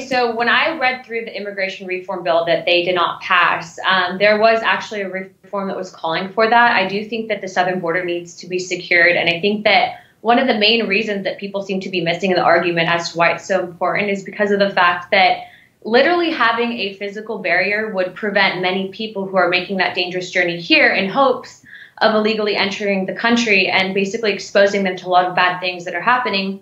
so when I read through the immigration reform bill that they did not pass, there was actually a reform that was calling for that. I do think that the southern border needs to be secured, and I think that one of the main reasons that people seem to be missing in the argument as to why it's so important is because of the fact that literally having a physical barrier would prevent many people who are making that dangerous journey here in hopes of illegally entering the country and basically exposing them to a lot of bad things that are happening,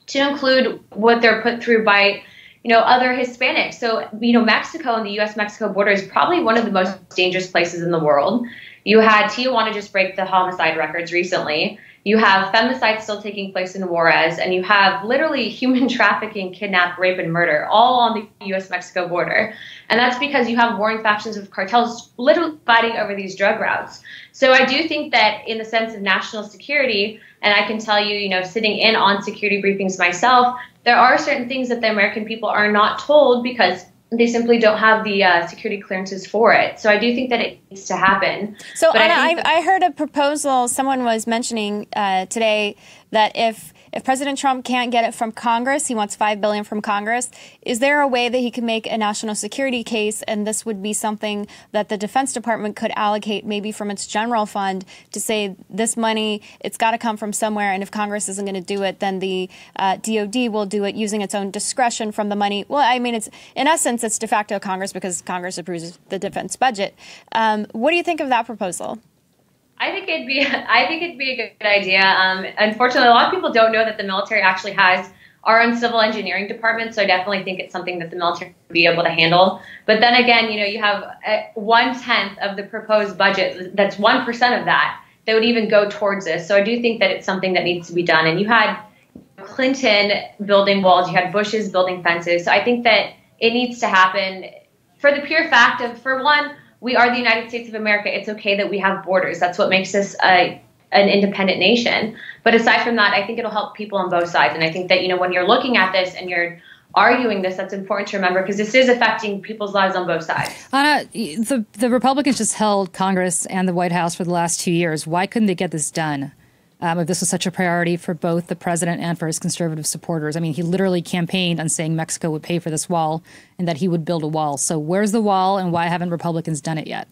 to include what they're put through by, other Hispanics. So, Mexico and the U.S.-Mexico border is probably one of the most dangerous places in the world. You had Tijuana just break the homicide records recently. You have femicide still taking place in Juarez, and you have literally human trafficking, kidnap, rape, and murder all on the U.S.-Mexico border. And that's because you have warring factions of cartels literally fighting over these drug routes. So I do think that in the sense of national security, and I can tell you, sitting in on security briefings myself, there are certain things that the American people are not told because they simply don't have the security clearances for it. So I do think that it needs to happen. So, but Anna, I heard a proposal, someone was mentioning today that if President Trump can't get it from Congress, he wants $5 billion from Congress. Is there a way that he can make a national security case, and this would be something that the Defense Department could allocate maybe from its general fund to say this money, it's got to come from somewhere, and if Congress isn't going to do it, then the DOD will do it using its own discretion from the money. Well, I mean, it's in essence, it's de facto Congress because Congress approves the defense budget. What do you think of that proposal? I think it'd be a good idea. Unfortunately, a lot of people don't know that the military actually has our own civil engineering department, so I definitely think it's something that the military would be able to handle. But then again, you have 1/10 of the proposed budget. That's 1% of that would even go towards this. So I do think that it's something that needs to be done. And you had Clinton building walls, you had Bush's building fences. So I think that it needs to happen for the pure fact of, for one, we are the United States of America. It's okay that we have borders. That's what makes us an independent nation. But aside from that, I think it'll help people on both sides. And I think that, when you're looking at this and you're arguing this, that's important to remember because this is affecting people's lives on both sides. Anna, the Republicans just held Congress and the White House for the last 2 years. Why couldn't they get this done? If this was such a priority for both the president and for his conservative supporters. I mean, he literally campaigned on saying Mexico would pay for this wall and that he would build a wall. So where's the wall and why haven't Republicans done it yet?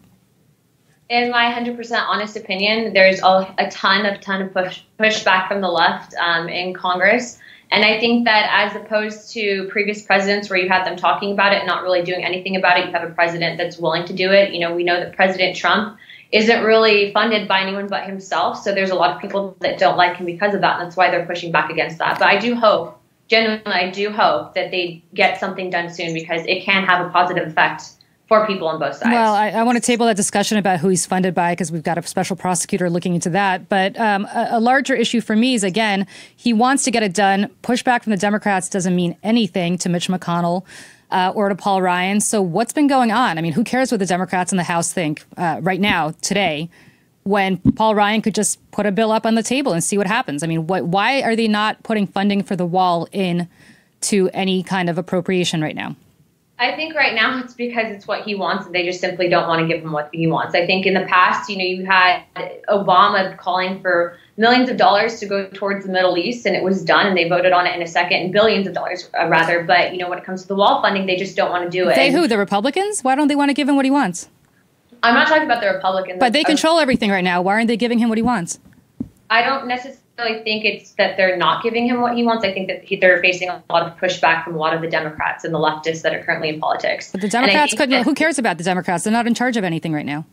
In my 100% honest opinion, there's a ton of pushback from the left in Congress. And I think that as opposed to previous presidents where you had them talking about it and not really doing anything about it, you have a president that's willing to do it. You know, we know that President Trump isn't really funded by anyone but himself. So there's a lot of people that don't like him because of that. And that's why they're pushing back against that. But I do hope, genuinely, I do hope that they get something done soon because it can have a positive effect for people on both sides. Well, I want to table that discussion about who he's funded by because we've got a special prosecutor looking into that. But a larger issue for me is, again, he wants to get it done. Pushback from the Democrats doesn't mean anything to Mitch McConnell or to Paul Ryan. So what's been going on? I mean, who cares what the Democrats in the House think right now, today, when Paul Ryan could just put a bill up on the table and see what happens? I mean, why are they not putting funding for the wall in to any kind of appropriation right now? I think right now it's because it's what he wants and they just simply don't want to give him what he wants. I think in the past, you know, you had Obama calling for millions of dollars to go towards the Middle East and it was done and they voted on it in a second, and billions of dollars rather. But, you know, when it comes to the wall funding, they just don't want to do it. They who? The Republicans? Why don't they want to give him what he wants? I'm not talking about the Republicans. But they control everything right now. Why aren't they giving him what he wants? I don't necessarily think it's that they're not giving him what he wants. I think that they're facing a lot of pushback from a lot of the Democrats and the leftists that are currently in politics. But the Democrats couldn't. Who cares about the Democrats? They're not in charge of anything right now.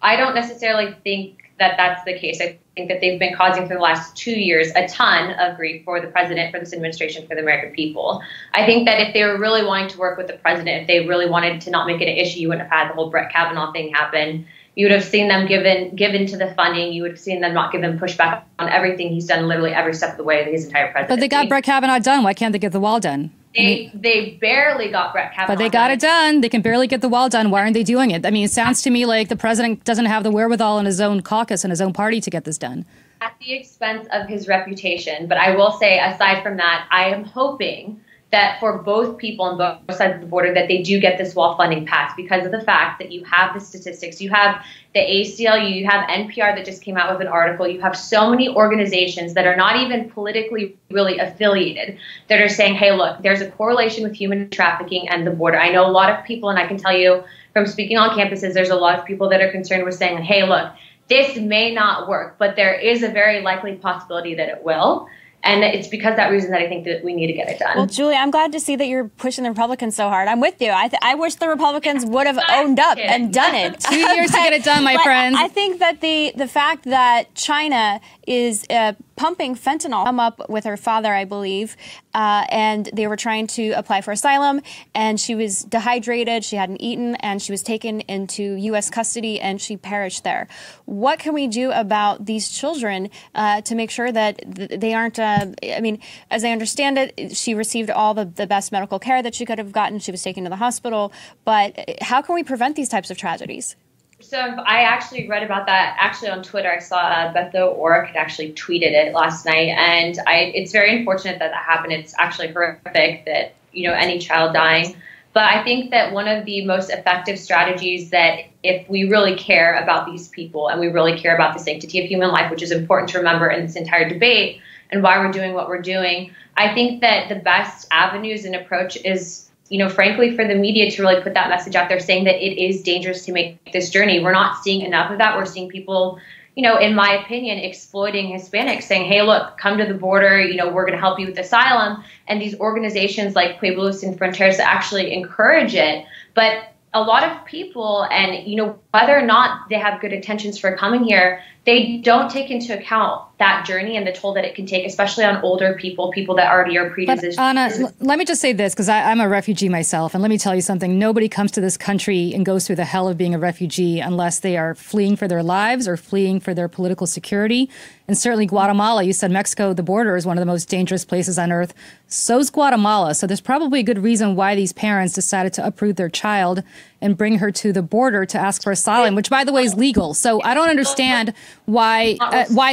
I don't necessarily think that that's the case. I think that they've been causing for the last 2 years a ton of grief for the president, for this administration, for the American people. I think that if they were really wanting to work with the president, if they really wanted to not make it an issue, you wouldn't have had the whole Brett Kavanaugh thing happen. You would have seen them given to the funding. You would have seen them not give him pushback on everything he's done, literally every step of the way of his entire presidency. But they got Brett Kavanaugh done. Why can't they get the wall done? They barely got Brett Kavanaugh. But they got it done. They can barely get the wall done. Why aren't they doing it? I mean, it sounds to me like the president doesn't have the wherewithal in his own caucus and his own party to get this done. At the expense of his reputation. But I will say, aside from that, I am hoping that for both people on both sides of the border that they do get this wall funding passed because of the fact that you have the statistics, you have the ACLU, you have NPR that just came out with an article, you have so many organizations that are not even politically really affiliated that are saying, hey, look, there's a correlation with human trafficking and the border. I know a lot of people, and I can tell you from speaking on campuses, there's a lot of people that are concerned with saying, hey, look, this may not work, but there is a very likely possibility that it will. And it's because of that reason that I think that we need to get it done. Well, Julie, I'm glad to see that you're pushing the Republicans so hard. I'm with you. I wish the Republicans would have owned up and done it. 2 years to get it done, my friends. I think that the fact that China is pumping fentanyl, come up with her father, I believe, and they were trying to apply for asylum, and she was dehydrated, she hadn't eaten, and she was taken into U.S. custody, and she perished there. What can we do about these children to make sure that they aren't, I mean, as I understand it, she received all the best medical care that she could have gotten. She was taken to the hospital. But how can we prevent these types of tragedies? So I actually read about that on Twitter. I saw Betho Orrick had actually tweeted it last night, and it's very unfortunate that happened. It's actually horrific that, you know, any child dying. But I think that one of the most effective strategies that if we really care about these people and we really care about the sanctity of human life, which is important to remember in this entire debate and why we're doing what we're doing, I think that the best avenues and approach is, you know, frankly, for the media to really put that message out there saying that it is dangerous to make this journey. We're not seeing enough of that. We're seeing people, you know, in my opinion, exploiting Hispanics, saying, hey, look, come to the border, you know, we're going to help you with asylum. And these organizations like Pueblos Sin Fronteras actually encourage it. But a lot of people, and, you know, whether or not they have good intentions for coming here, they don't take into account that journey and the toll that it can take, especially on older people, people that already are predisposed. But Anna, let me just say this, because I'm a refugee myself, and let me tell you something. Nobody comes to this country and goes through the hell of being a refugee unless they are fleeing for their lives or fleeing for their political security. And certainly Guatemala, you said Mexico, the border is one of the most dangerous places on earth. So's Guatemala. So there's probably a good reason why these parents decided to uproot their child and bring her to the border to ask for asylum, which, by the way, is legal. So I don't understand why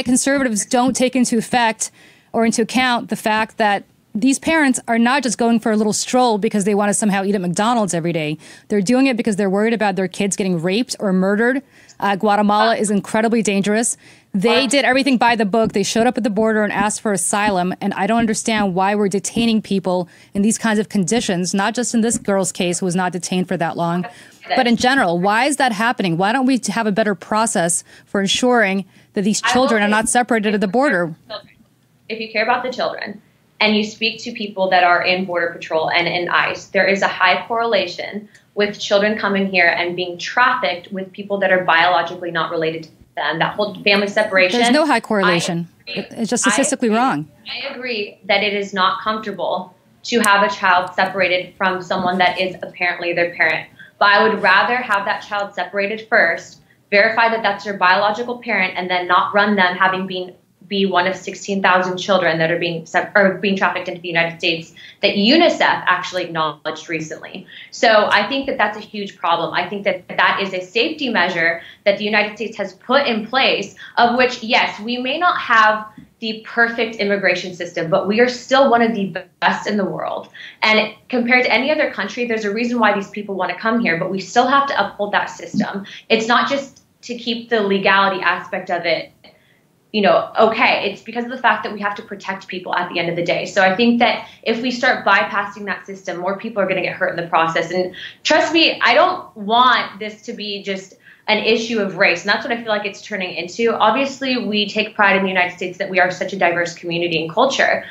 conservatives don't take into account the fact that these parents are not just going for a little stroll because they want to somehow eat at McDonald's every day. They're doing it because they're worried about their kids getting raped or murdered. Guatemala is incredibly dangerous. They did everything by the book. They showed up at the border and asked for asylum. And I don't understand why we're detaining people in these kinds of conditions, not just in this girl's case who was not detained for that long, but in general. Why is that happening? Why don't we have a better process for ensuring that these children are not separated at the border? If you care about the children, and you speak to people that are in Border Patrol and in ICE, there is a high correlation with children coming here and being trafficked with people that are biologically not related to them. That whole family separation. There's no high correlation. It's just statistically wrong. I agree that it is not comfortable to have a child separated from someone that is apparently their parent. But I would rather have that child separated first, verify that that's your biological parent, and then not run them having be one of 16,000 children that are being trafficked into the United States that UNICEF actually acknowledged recently. So I think that that's a huge problem. I think that that is a safety measure that the United States has put in place, of which, yes, we may not have the perfect immigration system, but we are still one of the best in the world. And compared to any other country, there's a reason why these people want to come here, but we still have to uphold that system. It's not just to keep the legality aspect of it okay. It's because of the fact that we have to protect people at the end of the day. So I think that if we start bypassing that system, more people are going to get hurt in the process. And trust me, I don't want this to be just an issue of race. And that's what I feel like it's turning into. Obviously, we take pride in the United States that we are such a diverse community and culture,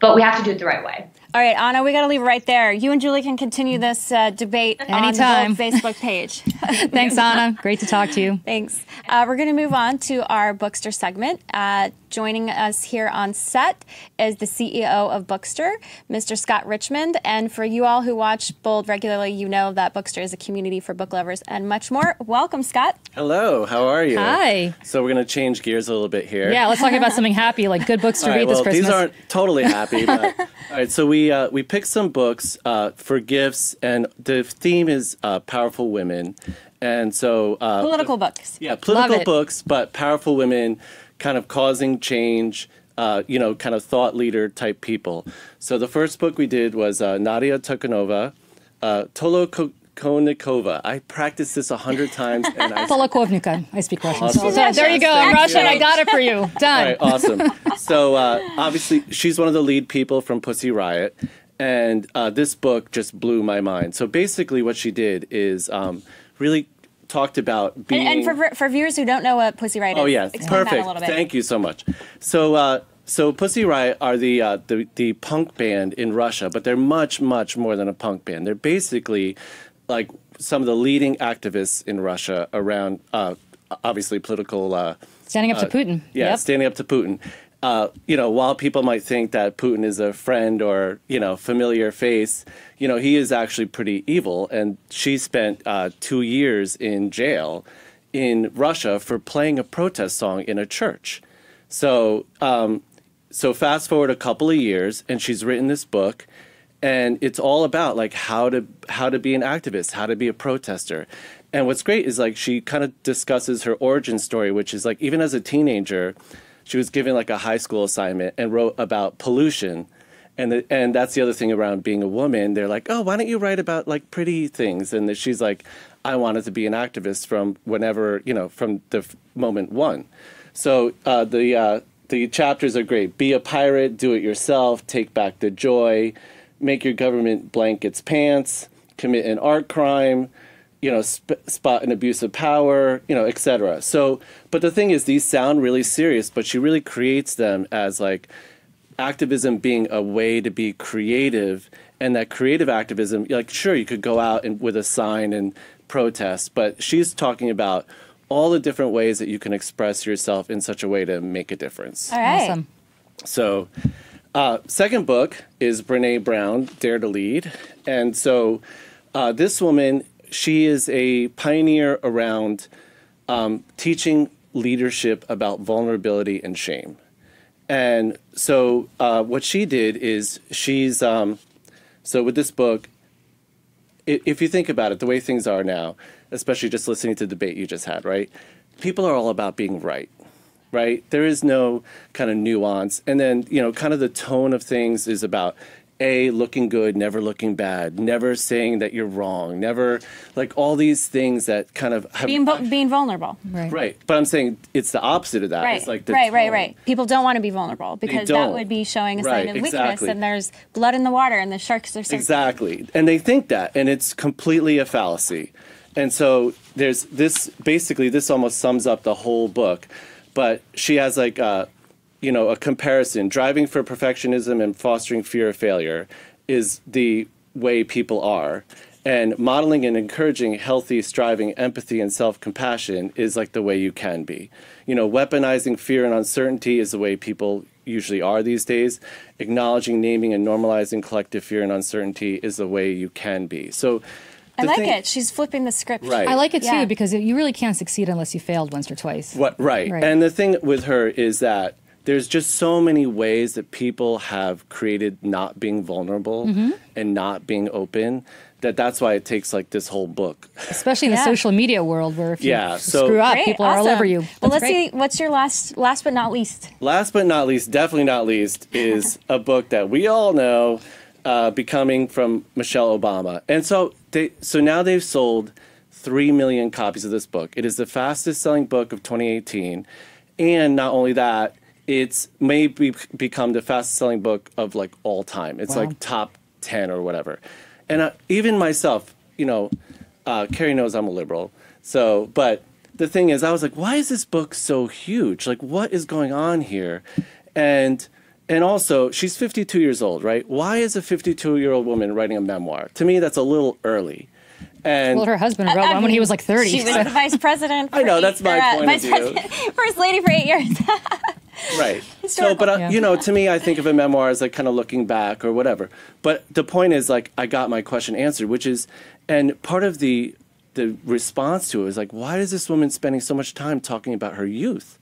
but we have to do it the right way. All right, Anna, we got to leave it right there. You and Julie can continue this debate anytime on the Facebook page. Thanks, Anna. Great to talk to you. Thanks. We're going to move on to our Bookstr segment. Joining us here on set is the CEO of Bookstr, Mr. Scott Richmond. And for you all who watch Bold regularly, you know that Bookstr is a community for book lovers and much more. Welcome, Scott. Hello, how are you? Hi. So we're going to change gears a little bit here. Yeah, let's talk about something happy, like good books to read this Christmas. These aren't totally happy. But, all right, so we picked some books for gifts, and the theme is powerful women. And so political books. Yeah, political books, but powerful women kind of causing change, kind of thought leader type people. So the first book we did was Nadia Tolkanová, Tolokonikova. I practiced this 100 times. And Tolokovnika. I speak Russian. Awesome. So there you go. I'm Russian. I got it for you. Done. All right, awesome. So obviously, she's one of the lead people from Pussy Riot. And this book just blew my mind. So basically what she did is really talked about being... And for viewers who don't know what Pussy Riot is, explain that a little bit. Thank you so much. So Pussy Riot are the punk band in Russia, but they're much, much more than a punk band. They're basically like some of the leading activists in Russia around, obviously, political... standing up to Putin. Yeah, standing up to Putin. While people might think that Putin is a friend or, familiar face, he is actually pretty evil. And she spent 2 years in jail in Russia for playing a protest song in a church. So fast forward a couple of years, and she's written this book, and it's all about like how to be an activist, how to be a protester. And what's great is like she kind of discusses her origin story, which is like even as a teenager, she was given like a high school assignment and wrote about pollution. And that's the other thing around being a woman. They're like, oh, why don't you write about like pretty things? And she's like, I wanted to be an activist from whenever, from the moment one. So the chapters are great. Be a pirate, do it yourself, take back the joy, make your government blank its pants, commit an art crime, spot an abuse of power, etc. So, but the thing is, these sound really serious, but she really creates them as like activism being a way to be creative, and that creative activism, like, sure, you could go out and with a sign and protest, but she's talking about all the different ways that you can express yourself in such a way to make a difference. All right. Awesome. So, second book is Brene Brown, Dare to Lead. And so this woman, she is a pioneer around teaching leadership about vulnerability and shame. And so what she did is she's, so with this book, if you think about it, the way things are now, especially just listening to the debate you just had, right? People are all about being right. right? There is no kind of nuance. And then, kind of the tone of things is about looking good, never looking bad, never saying that you're wrong, never, like, all these things that kind of have... Being vulnerable. Right. But I'm saying it's the opposite of that. Right. It's like the right. People don't want to be vulnerable because that would be showing a sign of weakness, and there's blood in the water and the sharks are surfing. Exactly. And they think that, and it's completely a fallacy. And so there's this, basically, this almost sums up the whole book. But she has like a comparison. Driving for perfectionism and fostering fear of failure is the way people are. And modeling and encouraging healthy, striving, empathy, and self-compassion is like the way you can be. Weaponizing fear and uncertainty is the way people usually are these days. Acknowledging, naming, and normalizing collective fear and uncertainty is the way you can be. So I like it. She's flipping the script. Right. I like it too, because you really can't succeed unless you failed once or twice. Right. And the thing with her is that there's just so many ways that people have created not being vulnerable and not being open, that's why it takes like this whole book. Especially in the social media world, where if you screw up, people are all over you. Well, let's see. What's your last but not least? Last but not least, definitely not least, is a book that we all know, Becoming, from Michelle Obama. And so now they've sold 3 million copies of this book. It is the fastest selling book of 2018. And not only that, it's maybe become the fastest selling book of like all time. It's like top 10 or whatever. And even myself, Carrie knows I'm a liberal. So, but the thing is, I was like, why is this book so huge? Like, what is going on here? And also, she's 52 years old, right? Why is a 52-year-old woman writing a memoir? To me, that's a little early. And her husband wrote one when he was like 30. She was the vice president. I know, that's my point of view. First lady for 8 years. Right. So, but, to me, I think of a memoir as like kind of looking back or whatever. But the point is, like, I got my question answered, which is, and part of the response to it is like, why is this woman spending so much time talking about her youth?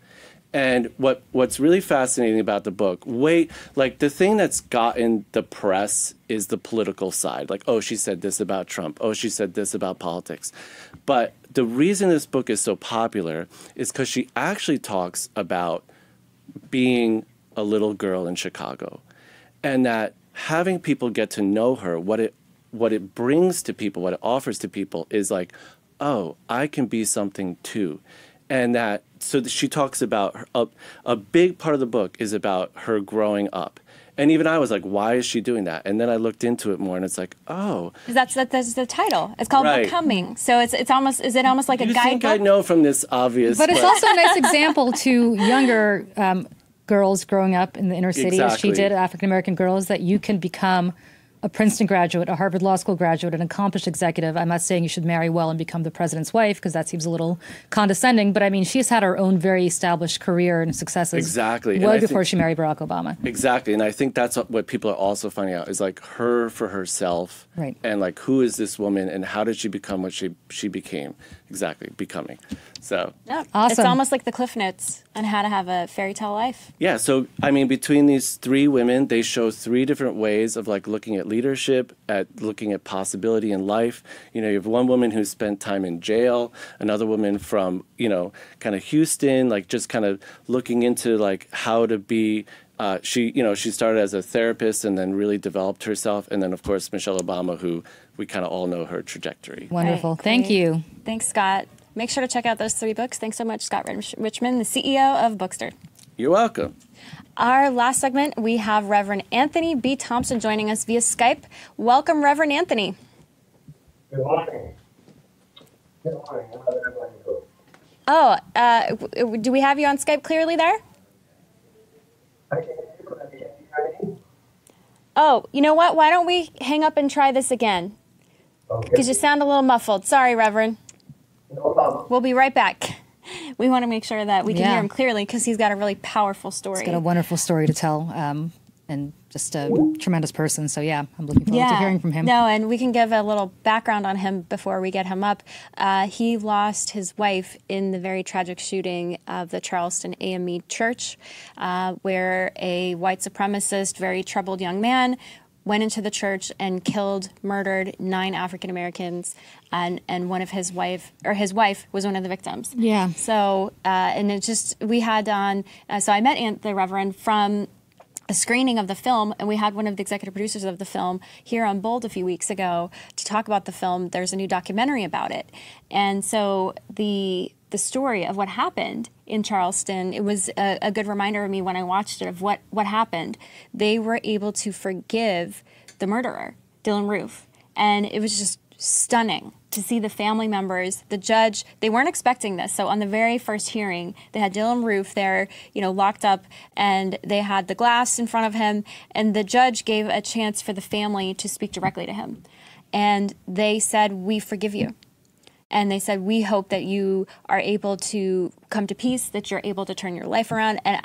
And what's really fascinating about the book, the thing that's gotten the press is the political side. Like, oh, she said this about Trump. Oh, she said this about politics. But the reason this book is so popular is because she actually talks about being a little girl in Chicago, and that having people get to know her, what it brings to people, what it offers to people is like, oh, I can be something too. And she talks about a big part of the book is about her growing up. And even I was like, why is she doing that? And then I looked into it more, and it's like, oh. That's the title. It's called Becoming. So it's almost, is it almost like a guidebook? I think I know from this obvious. But it's also a nice example to younger girls growing up in the inner city, as she did, African-American girls, that you can become a Princeton graduate, a Harvard Law School graduate, an accomplished executive. I'm not saying you should marry well and become the president's wife, because that seems a little condescending. But I mean, she's had her own very established career and successes. Exactly. Way before she married Barack Obama. Exactly. And I think that's what people are also finding out is like her for herself. Right. And like, who is this woman and how did she become what she became? Exactly. Becoming. So. Yeah. Awesome. It's almost like the Cliff Notes on how to have a fairy tale life. Yeah. So, I mean, between these 3 women, they show 3 different ways of like looking at leadership, at looking at possibility in life. You have one woman who spent time in jail, another woman from, kind of Houston, like just kind of looking into like how to be, she started as a therapist and then really developed herself. And then, of course, Michelle Obama, who we kind of all know her trajectory. Wonderful. Right, thank you. Thanks, Scott. Make sure to check out those 3 books. Thanks so much, Scott Richmond, the CEO of Bookstr. You're welcome. Our last segment, we have Reverend Anthony B. Thompson joining us via Skype. Welcome, Reverend Anthony. Good morning. Good morning. How did everybody go? Oh, do we have you on Skype clearly there? I can hear you. Oh, you know what? Why don't we hang up and try this again? Okay. Because you sound a little muffled. Sorry, Reverend. No problem. We'll be right back. We want to make sure that we can hear him clearly because he's got a really powerful story. He's got a wonderful story to tell, and just a tremendous person. So, I'm looking forward to hearing from him. No, and we can give a little background on him before we get him up. He lost his wife in the very tragic shooting of the Charleston AME Church, where a white supremacist, very troubled young man went into the church and murdered 9 African Americans, and one of his wife was one of the victims. Yeah. So and it just we had on. So I met the Reverend from a screening of the film, and we had one of the executive producers of the film here on Bold a few weeks ago to talk about the film. There's a new documentary about it, and so the story of what happened in Charleston, it was a good reminder of me when I watched it of what happened. They were able to forgive the murderer, Dylan Roof, and it was just stunning to see the family members, the judge. They weren't expecting this. So on the very first hearing, they had Dylan Roof there, locked up, and they had the glass in front of him, and the judge gave a chance for the family to speak directly to him. And they said, "We forgive you." And they said, "We hope that you are able to come to peace, that you're able to turn your life around." And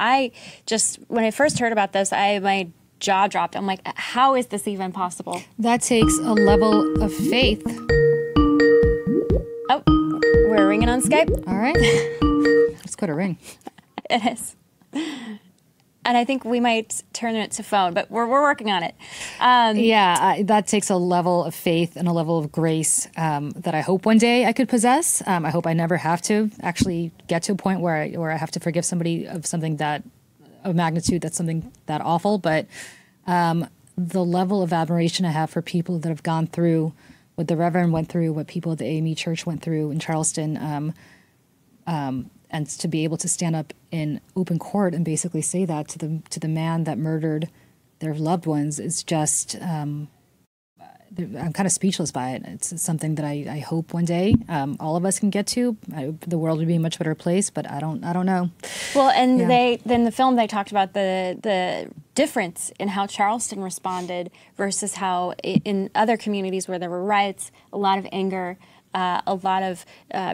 when I first heard about this, my jaw dropped. I'm like, how is this even possible? That takes a level of faith. Oh, we're ringing on Skype. All right. Let's go to ring. It is. And I think we might turn it to phone, but we're working on it. That takes a level of faith and a level of grace that I hope one day I could possess. I hope I never have to actually get to a point where I have to forgive somebody of something of magnitude, that's something that awful. But the level of admiration I have for people that have gone through what the Reverend went through, what people at the AME Church went through in Charleston, and to be able to stand up in open court and basically say that to the man that murdered their loved ones is just, I'm kind of speechless by it. It's something that I hope one day all of us can get to. The world would be a much better place, but I don't know. Well, and in the film they talked about the difference in how Charleston responded versus how in other communities where there were riots, a lot of anger, a lot of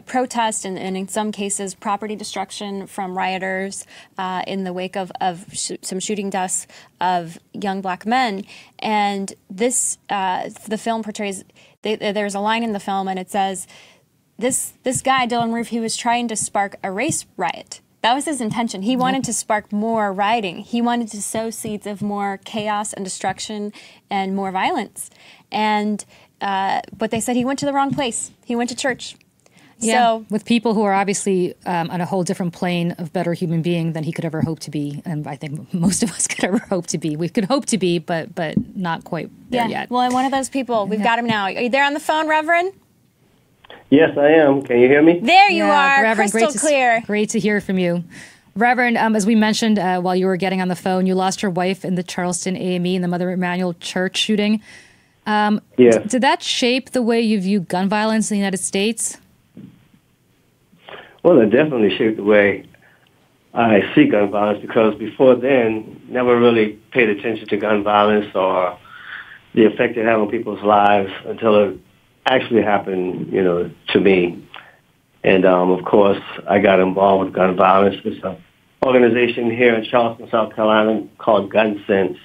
protest, and in some cases property destruction from rioters in the wake of some shooting deaths of young black men. And this, the film portrays, there's a line in the film and it says, this guy, Dylan Roof, he was trying to spark a race riot. That was his intention. He wanted to spark more rioting. He wanted to sow seeds of more chaos and destruction and more violence. But they said he went to the wrong place. He went to church. Yeah, so, with people who are obviously on a whole different plane of better human being than he could ever hope to be. And I think most of us could ever hope to be. We could hope to be, but not quite there yet. Well, and one of those people, we've got him now. Are you there on the phone, Reverend? Yes, I am. Can you hear me? There you are, Reverend, crystal clear. Great to hear from you. Reverend, as we mentioned while you were getting on the phone, you lost your wife in the Charleston AME and the Mother Emanuel Church shooting. Did that shape the way you view gun violence in the United States? Well, it definitely shaped the way I see gun violence, because before then, never really paid attention to gun violence or the effect it had on people's lives until it actually happened, to me. And, of course, I got involved with gun violence. There's an organization here in Charleston, South Carolina called Gun Sense.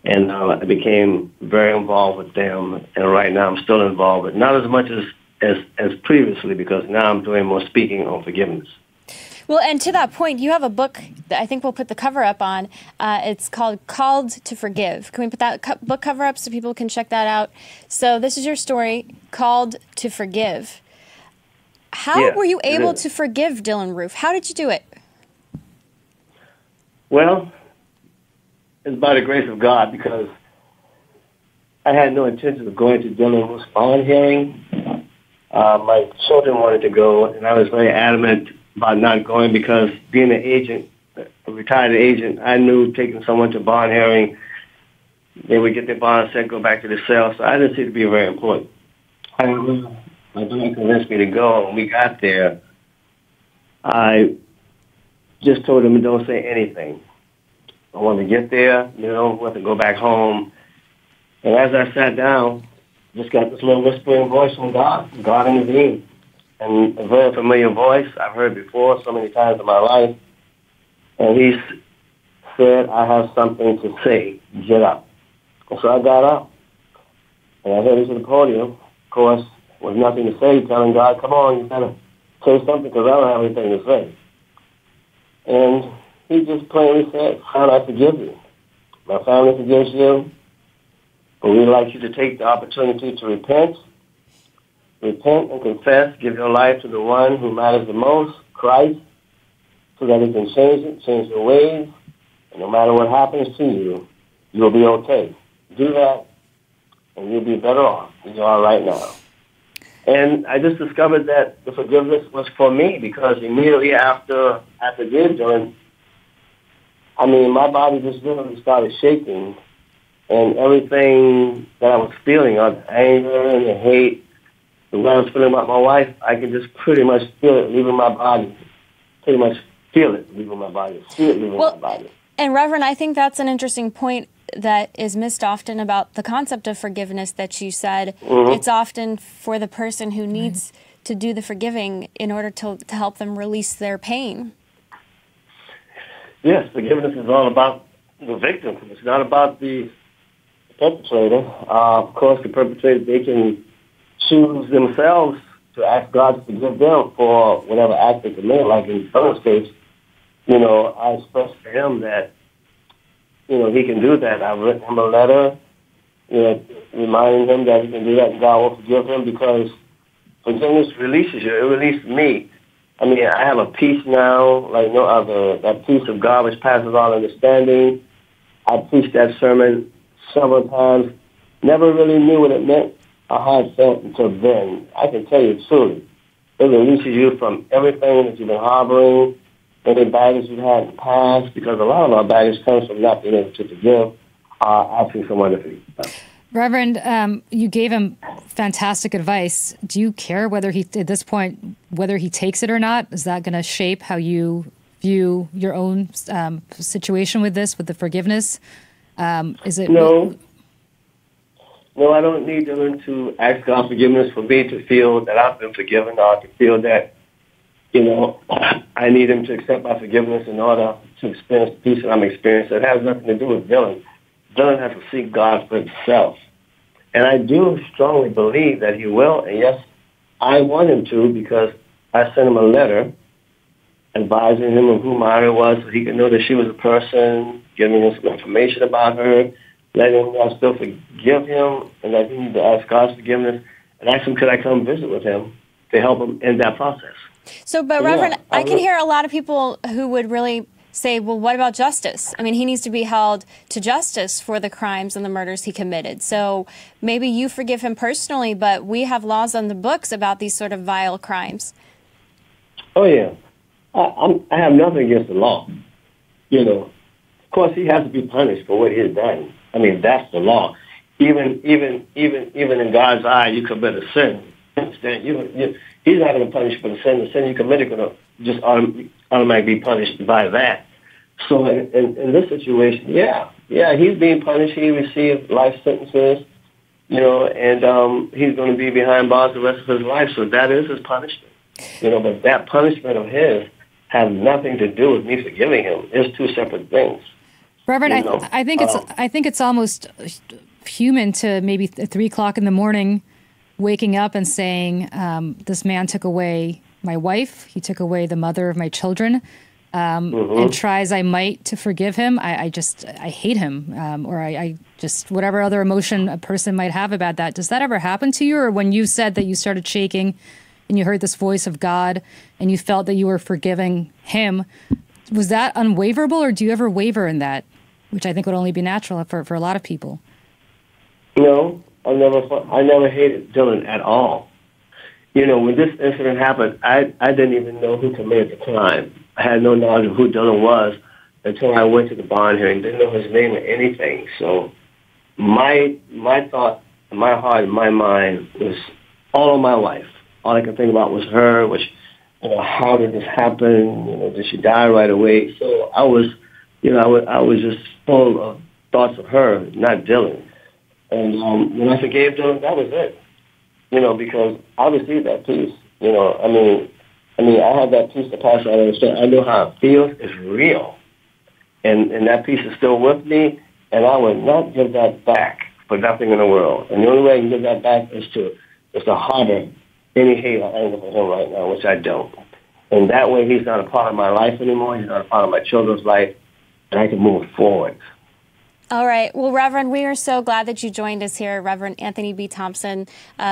And I became very involved with them. And right now I'm still involved, but not as much as previously, because now I'm doing more speaking on forgiveness. Well, and to that point, you have a book that I think we'll put the cover up on. It's called to Forgive. Can we put that book cover up so people can check that out? So this is your story, Called to Forgive. How were you able to forgive Dylan Roof? How did you do it? Well, it's by the grace of God, because I had no intention of going to Dylan Roof's bond hearing. My children wanted to go, and I was very adamant about not going, because being an agent, a retired agent, I knew taking someone to bond hearing, they would get their bond set, go back to the cell. So I didn't see it to be very important. My daughter convinced me to go. When we got there, I just told him, don't say anything. I wanted to get there, want to go back home. And as I sat down, just got this little whispering voice from God. God intervened. And a very familiar voice I've heard before so many times in my life. And he said, I have something to say. Get up. And so I got up. And I headed to the podium. Of course, with nothing to say, telling God, come on, you got to say something, because I don't have anything to say. And he just plainly said, son, I forgive you. My family forgives you. But we'd like you to take the opportunity to repent and confess, give your life to the one who matters the most, Christ, so that he can change your ways, and no matter what happens to you, you'll be okay. Do that, and you'll be better off than you are right now. And I just discovered that the forgiveness was for me, because immediately after did Dylan, my body just literally started shaking, and everything that I was feeling, the anger and the hate, the way I was feeling about my wife, I could just pretty much feel it leaving my body. Pretty much feel it leaving my body. See it leaving my body. And Reverend, I think that's an interesting point that is missed often about the concept of forgiveness that you said. It's often for the person who needs to do the forgiving in order to help them release their pain. Yes, forgiveness is all about the victim. It's not about the perpetrator. Of course, the perpetrator, they can choose themselves to ask God to forgive them for whatever act they committed. Like in Sonam's case, I expressed to him that, he can do that. I've written him a letter, reminding him that he can do that and God will forgive him, because forgiveness releases you. It released me. I have a peace now, like no other. That peace of God which passes all understanding. I preached that sermon several times. Never really knew what it meant or how it felt until then. I can tell you truly, it releases you from everything that you've been harboring, any baggage you've had in the past, because a lot of our baggage comes from not being able to forgive, asking someone to forgive. Reverend, you gave him fantastic advice. Do you care whether at this point, whether he takes it or not? Is that going to shape how you view your own situation with this, with the forgiveness? Is it No, I don't need them to ask God forgiveness for me to feel that I've been forgiven, or to feel that, I need him to accept my forgiveness in order to experience the peace that I'm experiencing. It has nothing to do with Dylan. Dylan has to seek God for himself. And I do strongly believe that he will. And yes, I want him to, because I sent him a letter advising him of who Myra was, so he could know that she was a person, giving him some information about her, letting him know I still forgive him, and that he needs to ask God's forgiveness, and ask him, could I come visit with him to help him in that process. So, but Reverend, I can hear a lot of people who would really say, well, what about justice? He needs to be held to justice for the crimes and the murders he committed. So maybe you forgive him personally, but we have laws on the books about these sort of vile crimes. Oh, yeah. I have nothing against the law. Of course, he has to be punished for what he has done. That's the law. Even in God's eye, you commit a sin. He's not going to punish you for the sin. The sin you committed is going to just automatically be punished by that. So in this situation, he's being punished. He received life sentences, and he's going to be behind bars the rest of his life. So that is his punishment. But that punishment of his has nothing to do with me forgiving him. It's two separate things. Reverend, I think it's almost human to maybe 3 o'clock in the morning, waking up and saying, "This man took away my wife. He took away the mother of my children." And try as I might to forgive him, I hate him, or I just whatever other emotion a person might have about that. Does that ever happen to you, or when you said that you started shaking and you heard this voice of God and you felt that you were forgiving him, was that unwaverable, or do you ever waver in that, which I think would only be natural for a lot of people? No, I never hated Dylan at all. When this incident happened, I didn't even know who committed the crime. I had no knowledge of who Dylan was until I went to the bond hearing. Didn't know his name or anything. So my thought, my heart, and my mind was all of my life. All I could think about was her, which, how did this happen? Did she die right away? So I was just full of thoughts of her, not Dylan. And when I forgave Dylan, that was it. Because I received that peace. I had that peace to pass all understand. I know how it feels. It's real. And that peace is still with me, and I would not give that back for nothing in the world. And the only way I can give that back is to harbor any hate or anger for him right now, which I don't. And that way he's not a part of my life anymore. He's not a part of my children's life, and I can move forward. All right. Well, Reverend, we are so glad that you joined us here, Reverend Anthony B. Thompson.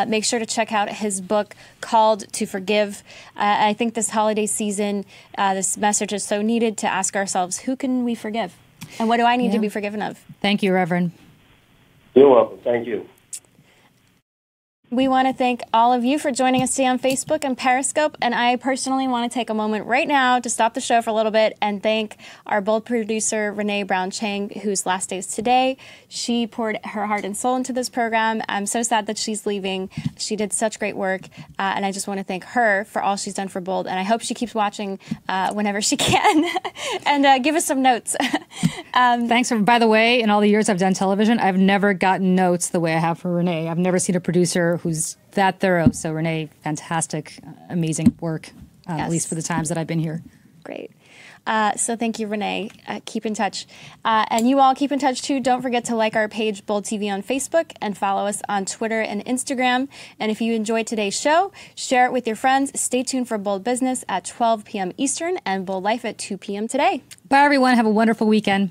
Make sure to check out his book called To Forgive. I think this holiday season, this message is so needed to ask ourselves, who can we forgive? And what do I need to be forgiven of? Thank you, Reverend. You're welcome. Thank you. We want to thank all of you for joining us today on Facebook and Periscope. And I personally want to take a moment right now to stop the show for a little bit and thank our bold producer, Renee Brown-Chang, whose last day is today. She poured her heart and soul into this program. I'm so sad that she's leaving. She did such great work. And I just want to thank her for all she's done for Bold. And I hope she keeps watching whenever she can and give us some notes. Thanks. By the way, in all the years I've done television, I've never gotten notes the way I have for Renee. I've never seen a producer who's that thorough. So Renee, fantastic, amazing work, at least for the times that I've been here. Great. So thank you, Renee. Keep in touch. And you all keep in touch, too. Don't forget to like our page, Bold TV, on Facebook and follow us on Twitter and Instagram. And if you enjoyed today's show, share it with your friends. Stay tuned for Bold Business at 12 p.m. Eastern and Bold Life at 2 p.m. today. Bye, everyone. Have a wonderful weekend.